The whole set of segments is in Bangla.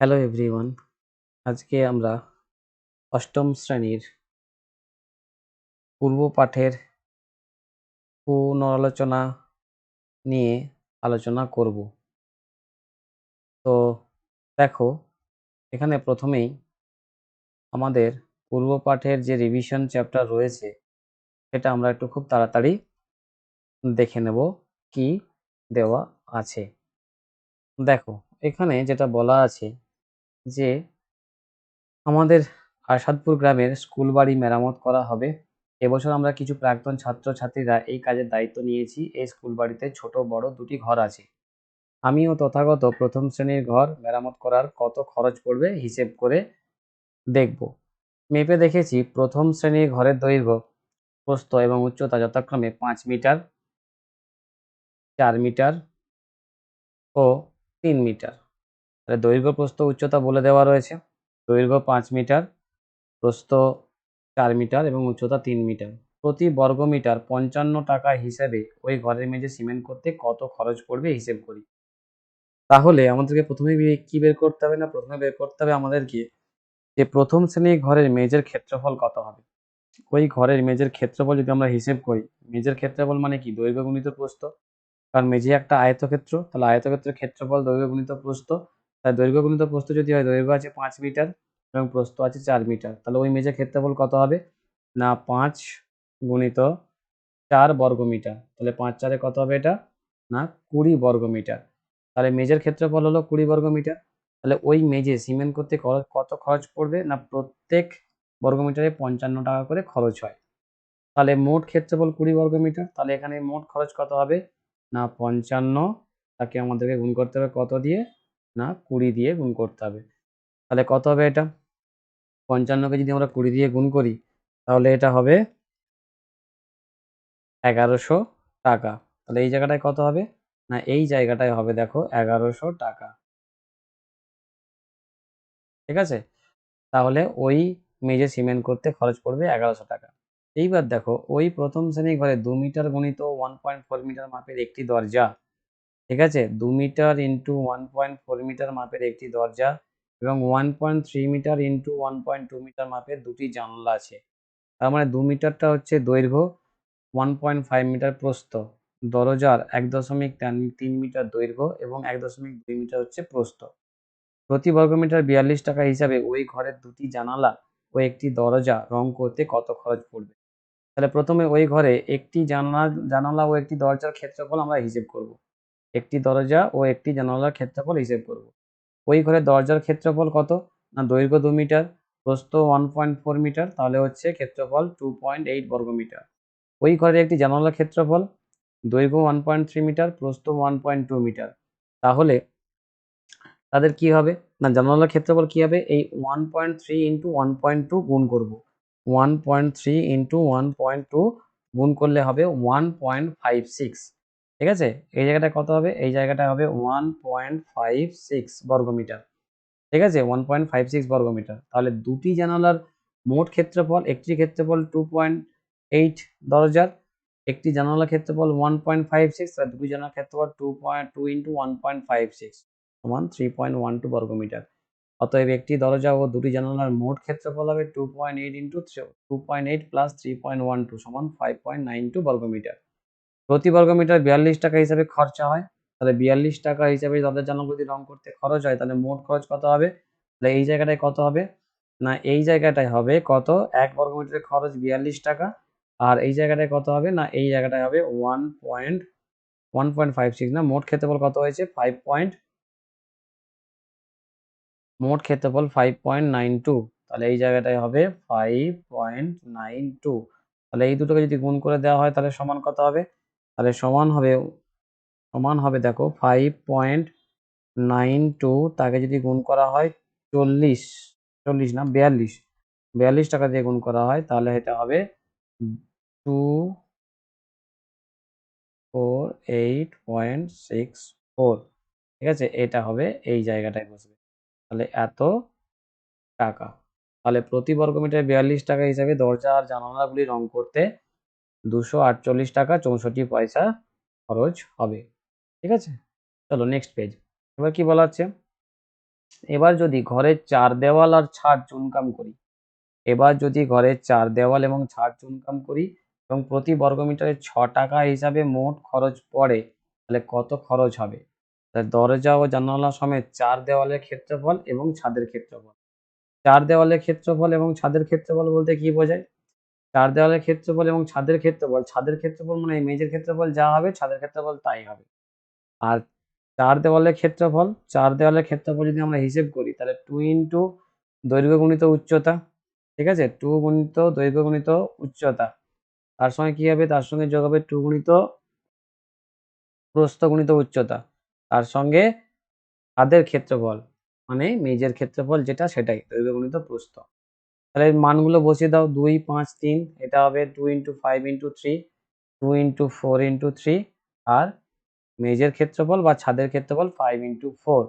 হ্যালো এভরিওয়ান, আজকে আমরা অষ্টম শ্রেণীর পূর্ব পাঠের পুনরালোচনা নিয়ে আলোচনা করব। তো দেখো, এখানে প্রথমেই আমাদের পূর্ব পাঠের যে রিভিশন চ্যাপ্টার রয়েছে সেটা আমরা একটু খুব তাড়াতাড়ি দেখে নেব কি দেওয়া আছে। দেখো, এখানে যেটা বলা আছে যে আমাদের আরশাদপুর গ্রামের স্কুল বাড়ি মেরামত করা হবে। এবছর আমরা কিছু প্রাক্তন ছাত্রছাত্রীরা এই কাজের দায়িত্ব নিয়েছি। এই স্কুল বাড়িতে ছোট বড় দুটি ঘর আছে। আমিও তথাগত প্রথম শ্রেণীর ঘর মেরামত করার কত খরচ পড়বে হিসেব করে দেখব। মেপে দেখেছি প্রথম শ্রেণীর ঘরের দৈর্ঘ্য, প্রস্থ এবং উচ্চতা যথাক্রমে 5 মিটার, 4 মিটার ও 3 মিটার। তাহলে দৈর্ঘ্য, প্রস্থ, উচ্চতা বলে দেওয়া রয়েছে। দৈর্ঘ্য 5 মিটার, প্রস্থ 4 মিটার এবং উচ্চতা 3 মিটার। প্রতি বর্গমিটার 55 টাকা হিসেবে ওই ঘরের মেঝে সিমেন্ট করতে কত খরচ পড়বে হিসেব করি। তাহলে আমাদেরকে প্রথমে কি বের করতে হবে? না, প্রথমে বের করতে হবে আমাদেরকে যে প্রথম শ্রেণীর ঘরের মেঝের ক্ষেত্রফল কত হবে। ওই ঘরের মেঝের ক্ষেত্রফল যদি আমরা হিসেব করি, মেঝের ক্ষেত্রফল মানে কি? দৈর্ঘ্য গুণিত প্রস্থ। কারণ মেঝে একটা আয়তক্ষেত্র, তাহলে আয়তক্ষেত্রের ক্ষেত্রফল দৈর্ঘ্য গুণিত প্রস্থ। তাই দৈর্ঘ্য গুণিত প্রস্থ যদি হয়, দৈর্ঘ্য আছে 5 মিটার এবং প্রস্থ আছে 4 মিটার, তাহলে ওই মেঝের ক্ষেত্রফল কত হবে? না, 5 গুণিত 4 বর্গমিটার। তাহলে 5 4 কত হবে এটা? না, 20 বর্গমিটার। তাহলে মেঝের ক্ষেত্রফল হলো 20 বর্গমিটার। তাহলে ওই মেঝে সিমেন্ট করতে কত খরচ পড়বে? না, প্রত্যেক বর্গমিটারে 55 টাকা করে খরচ হয়। তাহলে মোট ক্ষেত্রফল 20 বর্গমিটার। তাহলে এখানে মোট খরচ কত হবে? না, 55 তাকে আমাদেরকে গুণ করতে হবে কত দিয়ে? না, 20 দিয়ে গুণ করতে হবে। তাহলে কত হবে এটা? 55কে যদি আমরা 20 দিয়ে গুণ করি তাহলে এটা হবে 1100 টাকা। তাহলে এই জায়গাটায় কত হবে? না, এই জায়গাটায় হবে দেখো 1100 টাকা। ঠিক আছে? তাহলে ওই মেঝে সিমেন্ট করতে খরচ পড়বে 1100 টাকা। এইবার দেখো, ওই প্রথম শ্রেণী ঘরে 2 মিটার গুণিত 1.4 মিটার মাপের একটি দরজা, ঠিক আছে, 2 মিটার ইন্টু 1.4 মিটার মাপের একটি দরজা এবং 1.3 মিটার ইন্টু 1.2 মিটার মাপের দুটি জানলা আছে। তার মানে 2 মিটারটা হচ্ছে দৈর্ঘ্য, 1.5 মিটার প্রস্থ। দরজার 1.3 মিটার দৈর্ঘ্য এবং 1.2 মিটার হচ্ছে প্রস্থ। প্রতি বর্গমিটার 42 টাকা হিসাবে ওই ঘরের দুটি জানালা ও একটি দরজা রং করতে কত খরচ পড়বে। তাহলে প্রথমে ওই ঘরে একটি জানালা ও একটি দরজার ক্ষেত্রফল আমরা হিসেব করব। একটি দরজা ও একটি জানালার ক্ষেত্রফল হিসেব করব। ওই ঘরে দরজার ক্ষেত্রফল কত? না, দৈর্ঘ্য 2 মিটার, প্রস্থ 1.4 মিটার, তাহলে হচ্ছে ক্ষেত্রফল 2.8 বর্গমিটার। ওই ঘরে একটি জানালার ক্ষেত্রফল, দৈর্ঘ্য 1.3 মিটার, প্রস্থ 1.2 মিটার। তাহলে তাদের কি হবে? না, জানালার ক্ষেত্রফল কি হবে? এই 1.3 ইন্টু 1.2 গুণ করব। 1.3 ইন্টু 1.2 গুণ করলে হবে 1.56। ঠিক আছে? এই জায়গাটায় কত হবে? এই জায়গাটায় হবে 1.56 বর্গমিটার। ঠিক আছে? 1.56 বর্গমিটার। তাহলে দুটি জানালার মোট ক্ষেত্রফল, একটি ক্ষেত্রফল 2.8 দরজার, একটি জানালার ক্ষেত্রফল 1.56, আর দুটি জানালার ক্ষেত্রফল 2.2 ইন্টু 1.56 সমান 3.12 বর্গমিটার। অতএব একটি দরজা ও দুটি জানালার মোট ক্ষেত্রফল হবে 2.8 ইন্টু 2.8 প্লাস 3.12 সমান 5.92 বর্গমিটার। প্রতি বর্গমিটার 42 টাকা হিসাবে খরচা হয়। তাহলে 42 টাকা হিসাবে দরজা জানালা যদি রং করতে খরচ হয়, তাহলে মোট খরচ কত হবে? তাহলে এই জায়গাটায় কত হবে? না, এই জায়গাটায় হবে কত? 1 বর্গমিটারের খরচ 42 টাকা। আর এই জায়গাটায় কত হবে? না, এই জায়গাটায় হবে 1.56। না, মোট ক্ষেত্রফল কত হয়েছে? মোট ক্ষেত্রফল 5.92। তাহলে এই জায়গাটায় হবে 5.92। তাহলে এই দুটোকে যদি গুণ করে দেওয়া হয় তাহলে সমান কত হবে? তাহলে সমান হবে দেখো 5.92, তাকে যদি গুণ করা হয় 40, 40 না 42 টাকা দিয়ে গুণ করা হয় তাহলে এটা হবে 2468.64। ঠিক আছে? এটা হবে এই জায়গাটায় বসবে। তাহলে এত টাকা। তাহলে প্রতি বর্গমিটারে 42 টাকা হিসাবে দরজা আর জানালাগুলি রং করতে 248 টাকা 64 পয়সা খরচ হবে। ঠিক আছে? চলো নেক্সট পেজ। এবার কি বলা হচ্ছে? এবার যদি ঘরের চার দেওয়াল আর ছাদ চুনকাম করি, এবার যদি ঘরের চার দেওয়াল এবং ছাদ চুনকাম করি এবং প্রতি বর্গমিটারে 6 টাকা হিসাবে মোট খরচ পড়ে, তাহলে কত খরচ হবে? তাহলে দরজা ও জানালা সমেত চার দেওয়ালের ক্ষেত্রফল এবং ছাদের ক্ষেত্রফল। চার দেওয়ালের ক্ষেত্রফল এবং ছাদের ক্ষেত্রফল বলতে কি বোঝায়? চার দেওয়ালের ক্ষেত্রফল এবং ছাদের ক্ষেত্রফল মানে এই মেঝের ক্ষেত্রফল যা হবে ছাদের ক্ষেত্রফল তাই হবে। আর চার দেওয়ালের ক্ষেত্রফল যদি আমরা হিসেব করি তাহলে 2 ইন্টু দৈর্ঘ্য গুণিত উচ্চতা, ঠিক আছে, 2 গুণিত দৈর্ঘ্য গুণিত উচ্চতা, তার সঙ্গে কি হবে? তার সঙ্গে যোগ হবে 2 গুণিত প্রস্থ গুণিত উচ্চতা, তার সঙ্গে ছাদের ক্ষেত্রফল মানে মেঝের ক্ষেত্রফল যেটা সেটাই দৈর্ঘ্য গুণিত প্রস্থ। তাহলে মানগুলো বসিয়ে দাও, 2 5 3, এটা হবে 2 ইন্টু 5 ইন্টু 3, 2 ইন্টু 4 ইন্টু 3, আর মেঝের ক্ষেত্রফল বা ছাদের ক্ষেত্রফল 5 ইন্টু 4।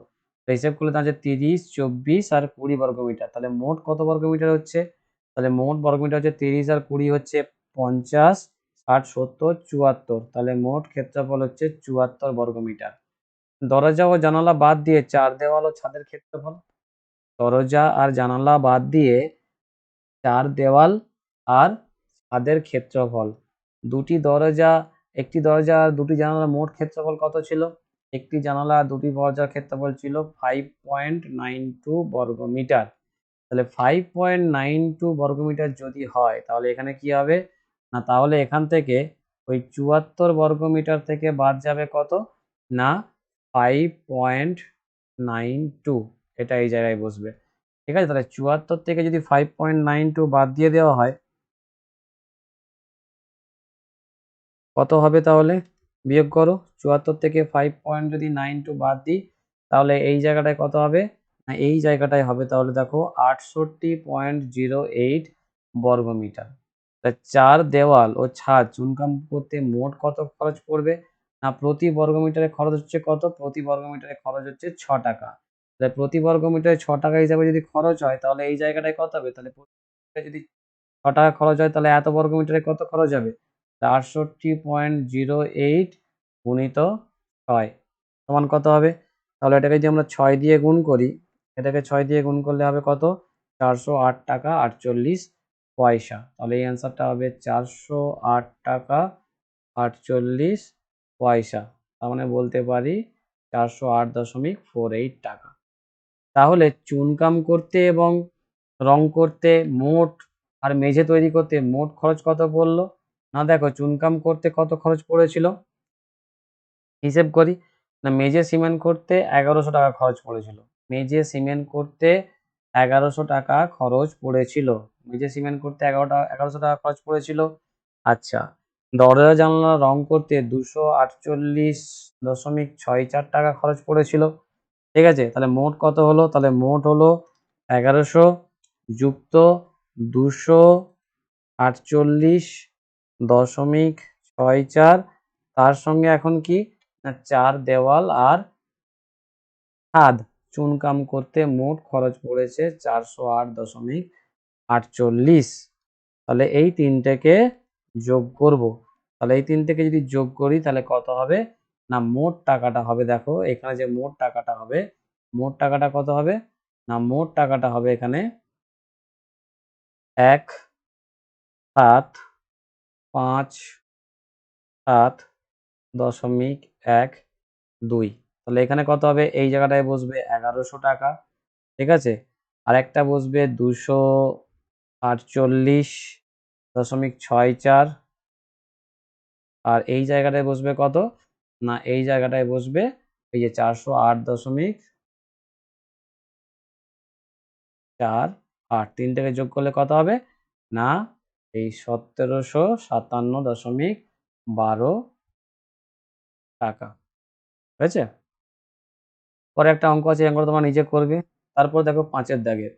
হিসেব করলে তাহলে 30 24 আর 20 বর্গমিটার। তাহলে মোট কত বর্গমিটার হচ্ছে? তাহলে মোট বর্গমিটার হচ্ছে 30 আর 20 হচ্ছে 50, 60 70 74। তাহলে মোট ক্ষেত্রফল হচ্ছে 74 বর্গমিটার। দরজা ও জানালা বাদ দিয়ে চার দেওয়াল ও ছাদের ক্ষেত্রফল। দরজা আর জানালা বাদ দিয়ে চার দেওয়াল আর ছাদের ক্ষেত্রফল। একটি দরজা আর দুটি জানালার মোট ক্ষেত্রফল কত ছিল? একটি জানালা আর দুটি দরজার ক্ষেত্রফল ছিল 5.92 বর্গমিটার। তাহলে 5.92 বর্গমিটার যদি হয় তাহলে এখানে কি হবে না, তাহলে এখান থেকে ওই 74 বর্গমিটার থেকে বাদ যাবে কত না 5.92, এটা এই জায়গায় বসবে। ঠিক আছে, তাহলে 74 থেকে যদি 5.92 বাদ দিয়ে দেওয়া হয় কত হবে? তাহলে বিয়োগ করো, 74 থেকে 5.92 বাদ দিই তাহলে এই জায়গাটায় কত হবে না, এই জায়গাটায় হবে তাহলে দেখো 68.08 বর্গমিটার। চার দেওয়াল ও ছাদ চুনকাম করতে মোট কত খরচ পড়বে না, প্রতি বর্গমিটারে খরচ হচ্ছে কত? প্রতি বর্গমিটারে খরচ হচ্ছে 6 টাকা। তাহলে প্রতি বর্গমিটারে 6 টাকা হিসাবে যদি খরচ হয় তাহলে এই জায়গাটায় কত হবে? তাহলে যদি 6 টাকা খরচ হয় তাহলে এত বর্গমিটারে কত খরচ হবে? 68.08 গুণিত 6 সমান কত হবে? তাহলে এটাকে যদি আমরা 6 দিয়ে গুণ করি, এটাকে 6 দিয়ে গুণ করলে হবে কত? 408 টাকা 48 পয়সা। তাহলে এই অ্যান্সারটা হবে 408 টাকা 48 পয়সা। তার মানে বলতে পারি 408.48 টাকা। তাহলে চুনকাম করতে এবং রং করতে মোট আর মেঝে তৈরি করতে মোট খরচ কত পড়লো না, দেখো চুনকাম করতে কত খরচ পড়েছিল হিসেব করি না, মেঝে সিমেন্ট করতে 1100 টাকা খরচ পড়েছিল। মেঝে সিমেন্ট করতে 1100 টাকা খরচ পড়েছিল। মেঝে সিমেন্ট করতে 1100 টাকা খরচ পড়েছিল। আচ্ছা, দরজা জানলা রং করতে 248.64 টাকা খরচ পড়েছিল। ঠিক আছে, তাহলে মোট কত হলো? তাহলে মোট হলো 1100 যুক্ত 248.64, তার সঙ্গে এখন কি না চার দেওয়াল আর ছাদ চুনকাম করতে মোট খরচ পড়েছে 408.48। তাহলে এই তিনটেকে যোগ করব। তাহলে এই তিনটেকে যদি যোগ করি তাহলে কত হবে না, মোট টাকাটা হবে, দেখো এখানে যে মোট টাকাটা হবে, মোট টাকাটা কত হবে না, মোট টাকাটা হবে এখানে 1,757.12। তাহলে এখানে কত হবে? এই জায়গাটায় বসবে 1100 টাকা, ঠিক আছে, আর একটা বসবে 248.64, আর এই জায়গাটায় বসবে কত না, এই জায়গাটায় বসবে এই যে 408.48। তিন থেকে যোগ করলে কত হবে না, এই 1757.12 টাকা হয়েছে। পরে একটা অঙ্ক আছে, অঙ্কটা তোমরা নিজে করবে। তারপর দেখো পাঁচের দাগের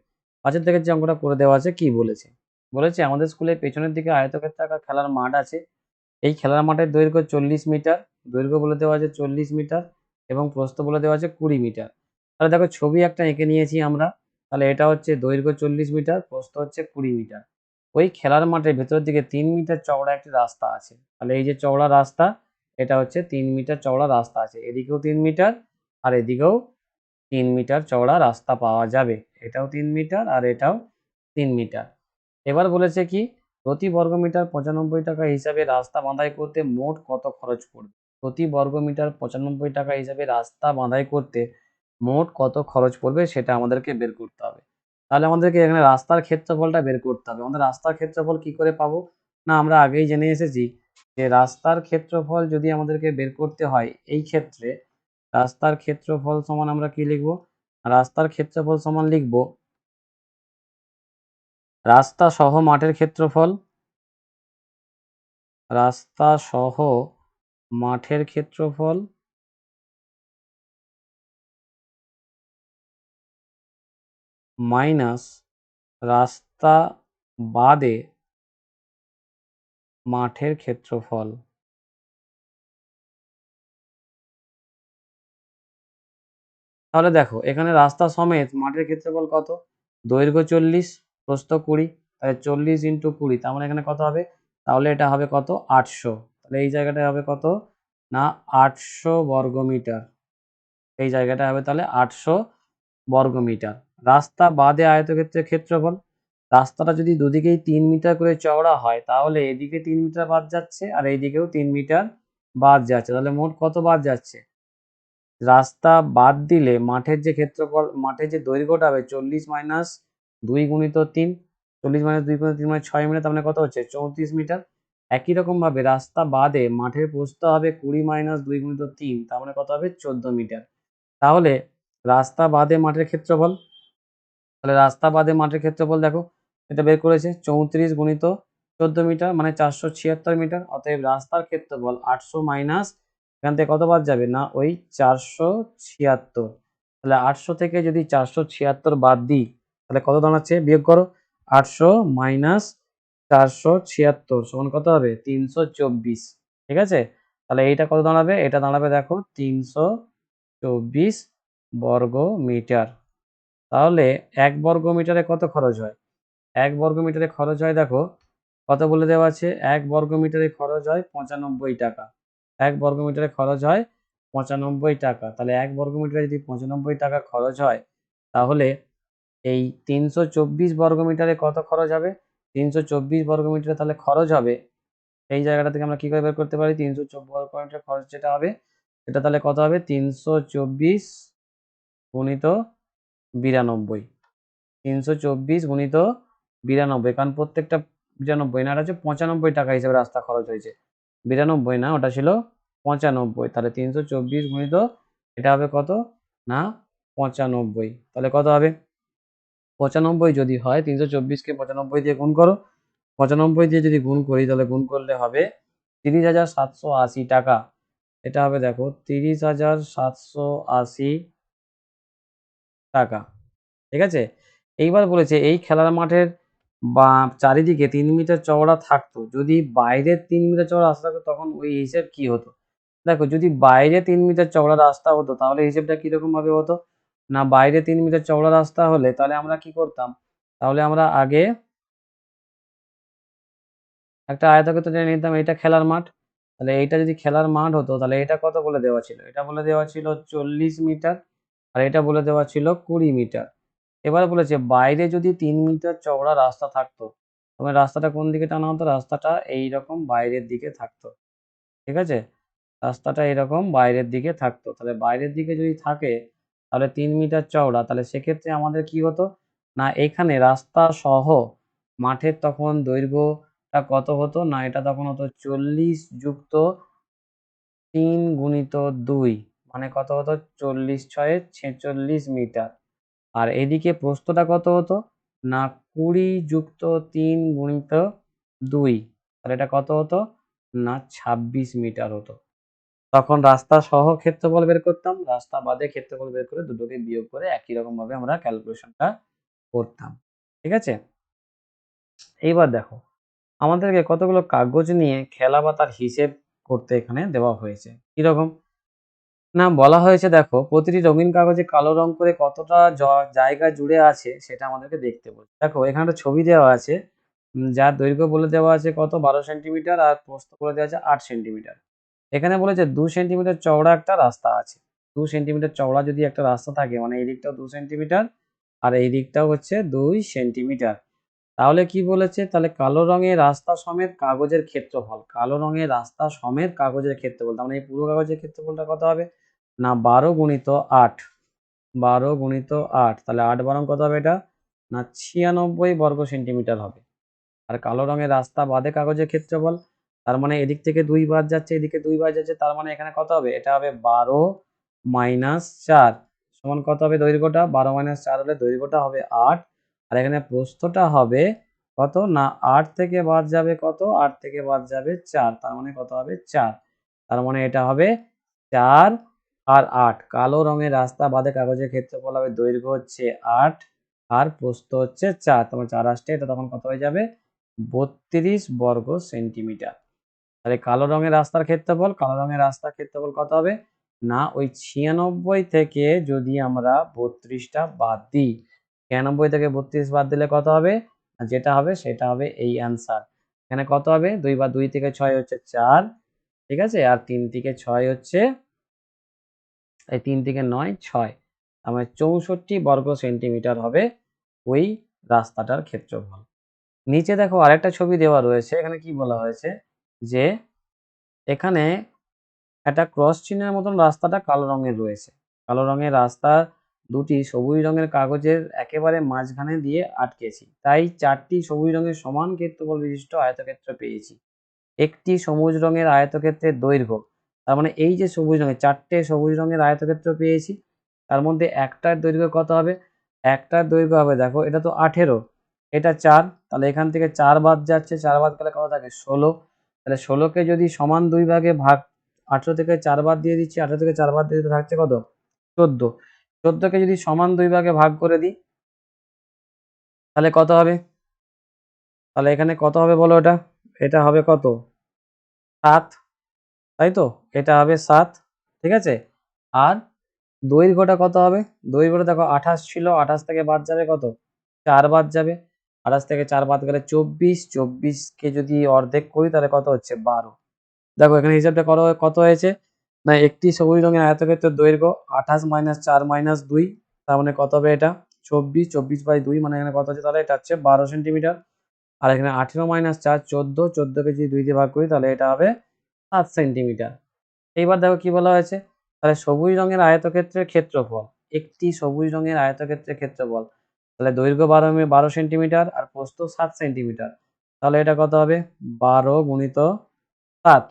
যে অঙ্কটা করে দেওয়া আছে কি বলেছে, বলেছে আমাদের স্কুলের পেছনের দিকে আয়তক্ষেত্র আকার খেলার মাঠ আছে। এই খেলার মাঠের দৈর্ঘ্য 40 মিটার, দৈর্ঘ্য বলে দেওয়া আছে 40 মিটার এবং প্রস্থ বলে দেওয়া আছে 20 মিটার। তাহলে দেখো ছবি একটা এঁকে নিয়েছি আমরা, তাহলে এটা হচ্ছে দৈর্ঘ্য 40 মিটার, প্রস্থ হচ্ছে 20 মিটার। ওই খেলার মাঠের ভেতরের দিকে 3 মিটার চওড়া একটি রাস্তা আছে। তাহলে এই যে চওড়া রাস্তা, এটা হচ্ছে 3 মিটার চওড়া রাস্তা আছে, এদিকেও 3 মিটার আর এদিকেও 3 মিটার চওড়া রাস্তা পাওয়া যাবে। এটাও 3 মিটার আর এটাও 3 মিটার। এবার বলেছে কি প্রতি বর্গমিটার 95 টাকা হিসাবে রাস্তা বাঁধাই করতে মোট কত খরচ পড়বে? প্রতি বর্গমিটার 95 টাকা হিসাবে রাস্তা বাঁধাই করতে মোট কত খরচ পড়বে সেটা আমাদেরকে বের করতে হবে। তাহলে আমাদেরকে এখানে রাস্তার ক্ষেত্রফলটা বের করতে হবে। আমাদের রাস্তার ক্ষেত্রফল কি করে পাবো? না আমরা আগেই জেনে এসেছি যে রাস্তার ক্ষেত্রফল যদি আমাদেরকে বের করতে হয় এই ক্ষেত্রে রাস্তার ক্ষেত্রফল সমান আমরা কি লিখব? রাস্তার ক্ষেত্রফল সমান লিখব রাস্তা সহ মাঠের ক্ষেত্রফল, রাস্তা সহ মাঠের ক্ষেত্রফল মাইনাস রাস্তা বাদে মাঠের ক্ষেত্রফল। তাহলে দেখো এখানে রাস্তা সমেত মাঠের ক্ষেত্রফল কত? দৈর্ঘ্য 40, প্রস্থ 20, তাহলে 40 × 20 তার মানে এখানে কত হবে? তাহলে এটা হবে কত? 800। তাহলে এই জায়গাটায় হবে কত? না 800 বর্গমিটার। এই জায়গাটা হবে তাহলে 800 বর্গমিটার। রাস্তা বাদে আয়তক্ষেত্রের ক্ষেত্রফল, রাস্তাটা যদি দুদিকেই 3 মিটার করে চওড়া হয় তাহলে এদিকে 3 মিটার বাদ যাচ্ছে আর এইদিকেও 3 মিটার বাদ যাচ্ছে। তাহলে মোট কত বাদ যাচ্ছে? রাস্তা বাদ দিলে মাঠের যে ক্ষেত্রফল, মাঠের যে দৈর্ঘ্যটা হবে 40 - 2 × 3, 40 - 2 × 3 মানে 6 মিটার, তার মানে কত হচ্ছে? 34 মিটার। একই রকম ভাবে রাস্তা বাদে মাঠের প্রস্থ হবে 20 - 2 × 3, তার মানে কত হবে? 14 মিটার। তাহলে রাস্তা বাদে মাঠের ক্ষেত্রফল, তাহলে রাস্তা বাদে মাঠের ক্ষেত্রফল দেখো এটা বের করেছে 34 × 14 মিটার মানে 476 মিটার। অতএব রাস্তার ক্ষেত্রফল 800 মাইনাস এখান থেকে কত বাদ যাবে? না ওই 476। তাহলে 800 থেকে যদি 476 বাদ দিই তাহলে কত দাঁড়াচ্ছে? বিয়োগ করো। 800 মাইনাস 476 সমান কত হবে? 324। ঠিক আছে, তাহলে এইটা কত দাঁড়াবে? এটা দাঁড়াবে দেখো 324 বর্গ মিটার। তাহলে 1 বর্গ মিটারে কত খরচ হয়? 1 বর্গ মিটারে খরচ হয় দেখো কত বলে দেওয়া আছে? 1 বর্গ মিটারে খরচ হয় 95 টাকা। 1 বর্গ মিটারে খরচ হয় 95 টাকা। তাহলে 1 বর্গ মিটারে যদি 95 টাকা খরচ হয় তাহলে এই 324 বর্গ মিটারে কত খরচ হবে? 324 বর্গ মিটারে তাহলে খরচ হবে, এই জায়গাটা থেকে আমরা কি করে বের করতে পারি? 324 বর্গ মিটার খরচ যেটা হবে সেটা তাহলে কত হবে? 324 গুণিত 92। 324 গুণিত 92, কারণ প্রত্যেকটা 92 না, এটা হচ্ছে 95 টাকা হিসেবে রাস্তা খরচ হয়েছে। 92 না, ওটা ছিল 95। তাহলে 324 গুণিত এটা হবে কত? না 95। তাহলে কত হবে? 95 যদি হয় 324 কে 95 দিয়ে গুণ করো। 95 দিয়ে যদি গুণ করি তাহলে গুণ করলে হবে 30,780 টাকা। এটা হবে দেখো 30,780 টাকা। ঠিক আছে, এইবার বলেছে এই খেলার মাঠের বা চারিদিকে 3 মিটার চওড়া থাকতো, যদি বাইরের 3 মিটার চওড়া রাস্তা থাকতো তখন ওই হিসেব কি হতো? দেখো যদি বাইরে 3 মিটার চওড়া রাস্তা হতো তাহলে হিসেবটা কিরকম ভাবে হতো? না বাইরে 3 মিটার চওড়া রাস্তা হলে তাহলে আমরা কি করতাম? তাহলে আমরা আগে একটা আয়তক্ষেত্র টেনে নিতাম, এটা খেলার মাঠ। তাহলে এইটা যদি খেলার মাঠ হতো তাহলে এটা কত বলে দেওয়া ছিল? এটা বলে দেওয়া ছিল 40 মিটার আর এটা বলে দেওয়া ছিল 20 মিটার। এবার বলেছে বাইরে যদি 3 মিটার চওড়া রাস্তা থাকতো তবে রাস্তাটা কোন দিকে টানা হতো? রাস্তাটা এইরকম বাইরের দিকে থাকতো। ঠিক আছে, রাস্তাটা এরকম বাইরের দিকে থাকতো। তাহলে বাইরের দিকে যদি থাকে তাহলে 3 মিটার চওড়া, তাহলে সেক্ষেত্রে আমাদের কি হতো? না এখানে রাস্তা সহ মাঠের তখন দৈর্ঘ্যটা কত হতো? না এটা তখন হতো 40 যুক্ত 3 গুণিত 2 মানে কত হতো? 40 × 6 = 46 মিটার। আর এদিকে প্রস্থটা কত হতো? না 20 যুক্ত 3 গুণিত 2, তাহলে এটা কত হতো? না 26 মিটার হতো। তখন রাস্তা সহ ক্ষেত্রফল বের করতাম, রাস্তা বাদে ক্ষেত্রফল বের করে দুটোকে বিয়োগ করে একই রকম ভাবে আমরা ক্যালকুলেশনটা করতাম। ঠিক আছে, এইবার দেখো আমাদেরকে কতগুলো কাগজ নিয়ে খেলা বা তার হিসেব করতে এখানে দেওয়া হয়েছে। কিরকম? না বলা হয়েছে দেখো প্রতিটি রঙিন কাগজে কালো রং করে কতটা জায়গা জুড়ে আছে সেটা আমাদেরকে দেখতে বলছে। দেখো এখানে একটা ছবি দেওয়া আছে যার দৈর্ঘ্য বলে দেওয়া আছে কত? 12 সেন্টিমিটার আর প্রস্থ বলে দেওয়া আছে 8 সেন্টিমিটার। এখানে বলেছে 2 সেন্টিমিটার চওড়া একটা রাস্তা আছে। 2 সেন্টিমিটার চওড়া যদি একটা রাস্তা থাকে, মানে এই দিকটাও 2 সেন্টিমিটার আর এই দিকটাও হচ্ছে 2 সেন্টিমিটার। তাহলে কি বলেছে, তাহলে কালো রঙের রাস্তা সমেত কাগজের ক্ষেত্রফল, কালো রঙের রাস্তা সমেত কাগজের ক্ষেত্রফল, তার মানে এই পুরো কাগজের ক্ষেত্রফলটা কত হবে না 12 গুণিত 8, 12 গুণিত 8, তাহলে 8 বারং কত হবে এটা না 96 বর্গ সেন্টিমিটার হবে। আর কালো রঙের রাস্তা বাদে কাগজের ক্ষেত্রফল, তার মানে এদিক থেকে 2 বাদ যাচ্ছে, এদিকে 2 বাদ যাচ্ছে, তার মানে এখানে কত হবে, এটা হবে 12 মাইনাস 4 সমান কত হবে দৈর্ঘ্যটা, 12 মাইনাস 4 হলে দৈর্ঘ্যটা হবে 8, আর এখানে প্রস্থটা হবে কত না 8 থেকে বাদ যাবে কত, 8 থেকে বাদ যাবে 4, তার মানে কত হবে 4, তার মানে এটা হবে 4 আর 8। কালো রঙের রাস্তা বাদে কাগজের ক্ষেত্রফল হবে, দৈর্ঘ্য হচ্ছে 8 আর প্রস্থ হচ্ছে 4, তোমার 4 আসছে, এটা তখন কত হয়ে যাবে 32 বর্গ সেন্টিমিটার। তাহলে কালো রঙের রাস্তার ক্ষেত্রফল, কালো রঙের রাস্তার ক্ষেত্রফল কত হবে না ওই 96 থেকে যদি আমরা 32টা বাদ দিই, 96 থেকে 32 বাদ দিলে কত হবে, যেটা হবে সেটা হবে এই অ্যান্সার। এখানে কত হবে 2 বা 2 থেকে 6 হচ্ছে 4, ঠিক আছে, আর 3 থেকে 6 হচ্ছে এই 3 থেকে 9 6, আমার 64 বর্গ সেন্টিমিটার হবে ওই রাস্তাটার ক্ষেত্রফল। নিচে দেখো আরেকটা ছবি দেওয়া রয়েছে, এখানে কি বলা হয়েছে যে এখানে একটা ক্রস চিহ্নের মতন রাস্তাটা কালো রঙের রয়েছে, কালো রঙের রাস্তা দুটি সবুজ রঙের কাগজের একেবারে মাঝখানে দিয়ে আটকেছি, তাই 4টি সবুজ রঙের সমান ক্ষেত্রফল বিশিষ্ট আয়তক্ষেত্র পেয়েছি। একটি সবুজ রঙের আয়তক্ষেত্রের দৈর্ঘ্য, তার মানে এই যে সবুজ রঙের 4টে সবুজ রঙের আয়তক্ষেত্র পেয়েছি, তার মধ্যে একটার দৈর্ঘ্য কত হবে, একটার দৈর্ঘ্য হবে দেখো এটা তো 18, এটা 4, তাহলে এখান থেকে 4 বাদ যাচ্ছে, 4 বাদ গেলে কত থাকে 16, তাহলে 16কে যদি সমান 2 ভাগে ভাগ, 18 থেকে 4 বাদ দিয়ে দিচ্ছি, 18 থেকে 4 বাদ দিয়ে দিতে থাকছে কত 14, 14কে যদি সমান 2 ভাগে ভাগ করে দিই তাহলে কত হবে, তাহলে এখানে কত হবে বলো, এটা হবে কত 7, তাই তো, এটা হবে 7, ঠিক আছে। আর দৈর্ঘ্যটা কত হবে, দৈর্ঘ্যটা দেখো 28 ছিল, 28 থেকে বাদ যাবে কত 4 বাদ যাবে, 28 থেকে 4 বাদ গেলে 24, 24কে যদি অর্ধেক করি তাহলে কত হচ্ছে 12, দেখো এখানে হিসাবটা করো কত হয়েছে না একটি সবুজ রঙের আয়তক্ষেত্রের দৈর্ঘ্য 28 মাইনাস 4 মাইনাস 2, তার মানে কত হবে এটা 24, 24/2, মানে এখানে কত হচ্ছে তাহলে এটা হচ্ছে 12 সেন্টিমিটার। আর এখানে 18 মাইনাস 4 14, 14কে যদি 2 দিয়ে ভাগ করি তাহলে এটা হবে 7 সেন্টিমিটার। এইবার দেখো কি বলা হয়েছে, তাহলে সবুজ রঙের আয়তক্ষেত্রের ক্ষেত্রফল, একটি সবুজ রঙের আয়তক্ষেত্রের ক্ষেত্রফল, তাহলে দৈর্ঘ্য 12 সেন্টিমিটার আর প্রস্থ 7 সেন্টিমিটার, তাহলে এটা কত হবে 12 গুণিত 7,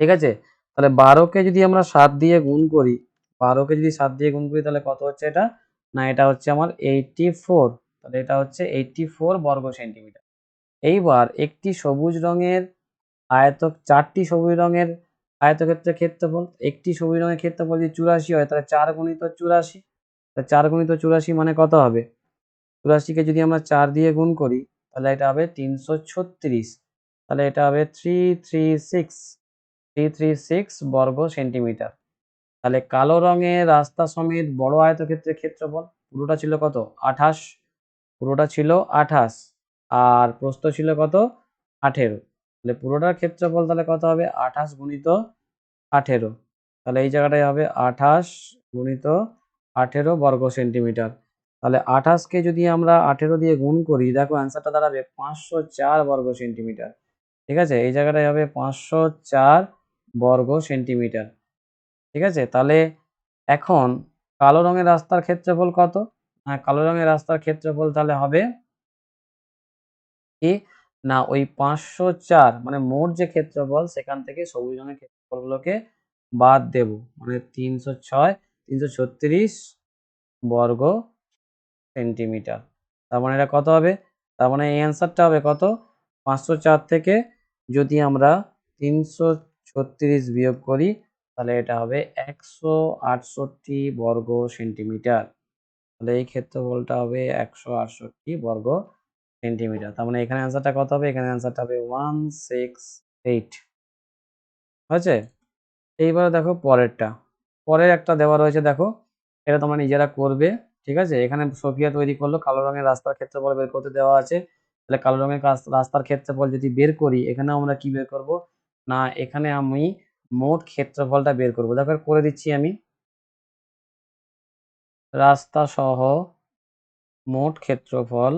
ঠিক আছে। তাহলে 12কে যদি আমরা 7 দিয়ে গুণ করি, 12কে যদি 7 দিয়ে গুণ করি তাহলে কত হচ্ছে এটা না এটা হচ্ছে আমার 84, তাহলে এটা হচ্ছে 84 বর্গ সেন্টিমিটার। এইবার একটি সবুজ রঙের 4টি সবুজ রঙের আয়তক্ষেত্রের ক্ষেত্রফল, একটি সবুজ রঙের ক্ষেত্রফল যদি 84 হয় তাহলে 4 গুণিত 84, তাহলে 4 গুণিত 84 মানে কত হবে, 84কে যদি আমরা 4 দিয়ে গুণ করি তাহলে এটা হবে 336, তাহলে এটা হবে 336 বর্গ সেন্টিমিটার। তাহলে কালো রঙের রাস্তা সমেত বড় আয়তক্ষেত্রের ক্ষেত্রফল, পুরোটা ছিল কত 28, পুরোটা ছিল 28 আর প্রস্থ ছিল কত 18, তাহলে পুরোটার ক্ষেত্রফল তাহলে কত হবে 28 গুণিত 18, তাহলে এই জায়গাটায় হবে 28 গুণিত 18 বর্গ সেন্টিমিটার। তাহলে 28কে যদি আমরা 18 দিয়ে গুণ করি দেখো অ্যান্সারটা দাঁড়াবে 504 বর্গ সেন্টিমিটার, ঠিক আছে, এই জায়গাটায় হবে 504 বর্গ সেন্টিমিটার, ঠিক আছে। তাহলে এখন কালো রঙের রাস্তার ক্ষেত্রফল কত, কালো রঙের রাস্তার ক্ষেত্রফল তাহলে হবে কি না ওই 504 মানে মোট যে ক্ষেত্রফল সেখান থেকে সবুজ রঙের ক্ষেত্রফলগুলোকে বাদ দেব, মানে 306 336 বর্গ সেন্টিমিটার, তার মানে এটা কত হবে, তার মানে এই অ্যান্সারটা হবে কত 504 থেকে যদি আমরা 336 বিয়োগ করি তাহলে এটা হবে 168 বর্গ সেন্টিমিটার, তাহলে এই ক্ষেত্রফলটা হবে 168 বর্গ সেন্টিমিটার, তার মানে এখানে অ্যান্সারটা কত হবে, এখানে অ্যান্সারটা হবে 168 হয়েছে। এইবারে দেখো পরেরটা, পরের একটা দেওয়া রয়েছে দেখো, এটা তোমরা নিজেরা করবে, ঠিক আছে। এখানে সোফিয়া তৈরি করলো, কালো রঙের রাস্তার ক্ষেত্রফল বের করতে দেওয়া আছে, তাহলে কালো রঙের রাস্তার ক্ষেত্রফল যদি বের করি এখানে আমরা কি বের করব না এখানে আমি মোট ক্ষেত্রফলটা বের করবো। দেখো করে দিচ্ছি আমি, রাস্তা সহ মোট ক্ষেত্রফল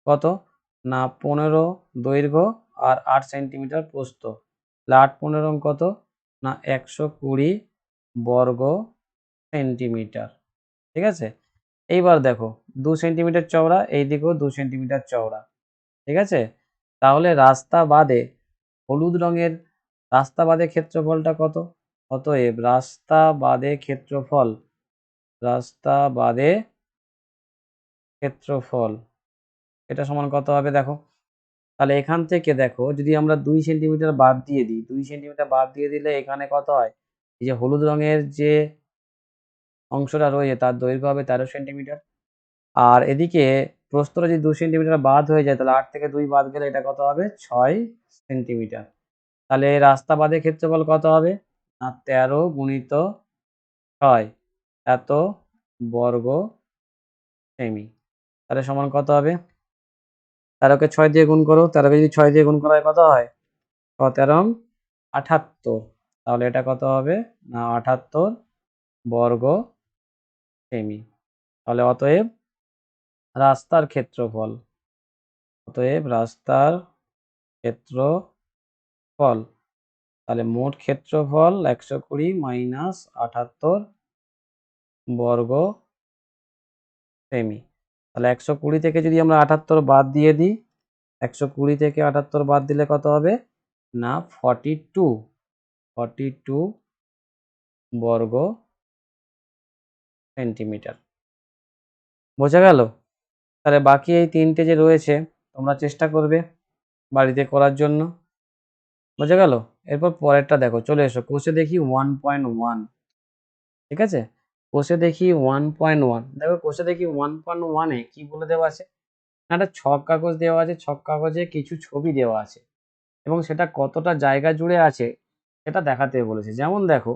কত না 15 দৈর্ঘ্য আর 8 সেন্টিমিটার প্রস্থ, 8 × 15 কত না 120 বর্গ সেন্টিমিটার। ঠিক আছে, এইবার দেখো 2 সেন্টিমিটার চওড়া, এই দিকেও 2 সেন্টিমিটার চওড়া। ঠিক আছে, তাহলে রাস্তা বাদে হলুদ রঙের রাস্তা বাদে ক্ষেত্রফলটা কত? অতএব রাস্তা বাদে ক্ষেত্রফল এটা সমান কত হবে দেখো। তাহলে এখান থেকে দেখো যদি আমরা 2 সেন্টিমিটার বাদ দিয়ে দিই, 2 সেন্টিমিটার বাদ দিয়ে দিলে এখানে কত হয়, এই যে হলুদ রঙের যে অংশটা রয়েছে তার দৈর্ঘ্য হবে 13 সেন্টিমিটার। আর এদিকে প্রস্থটা যদি 2 সেন্টিমিটার বাদ হয়ে যায়, তাহলে 8 থেকে 2 বাদ গেলে এটা কত হবে 6 সেন্টিমিটার। তাহলে রাস্তা বাদে ক্ষেত্রফল কত হবে না 13 × 6 এত বর্গ সেমি। তাহলে সমান কত হবে, 13কে 6 দিয়ে গুণ করো, 13কে যদি 6 দিয়ে গুণ করা হয় কত হয় 6 × 13 78। তাহলে এটা কত হবে না 78 বর্গ সেমি। তাহলে রাস্তার ক্ষেত্রফল তাহলে মোট ক্ষেত্রফল 120 মাইনাস 78 বর্গ সেমি। তাহলে 120 থেকে যদি আমরা 78 বাদ দিয়ে দিই, 120 থেকে 78 বাদ দিলে কত হবে না 42 বর্গ সেন্টিমিটার। বোঝা গেল? তাহলে বাকি এই তিনটে যে রয়েছে তোমরা চেষ্টা করবে বাড়িতে করার জন্য। বোঝা গেল? এরপর পরেরটা দেখো, চলে এসো কোষে দেখি 1.1। ঠিক আছে, কোষে দেখি 1.1। দেখো কোষে দেখি 1.1 কি বলে দেওয়া আছে, একটা ছক কাগজ দেওয়া আছে, ছক কাগজে কিছু ছবি দেওয়া আছে এবং সেটা কতটা জায়গা জুড়ে আছে সেটা দেখাতে বলেছে। যেমন দেখো,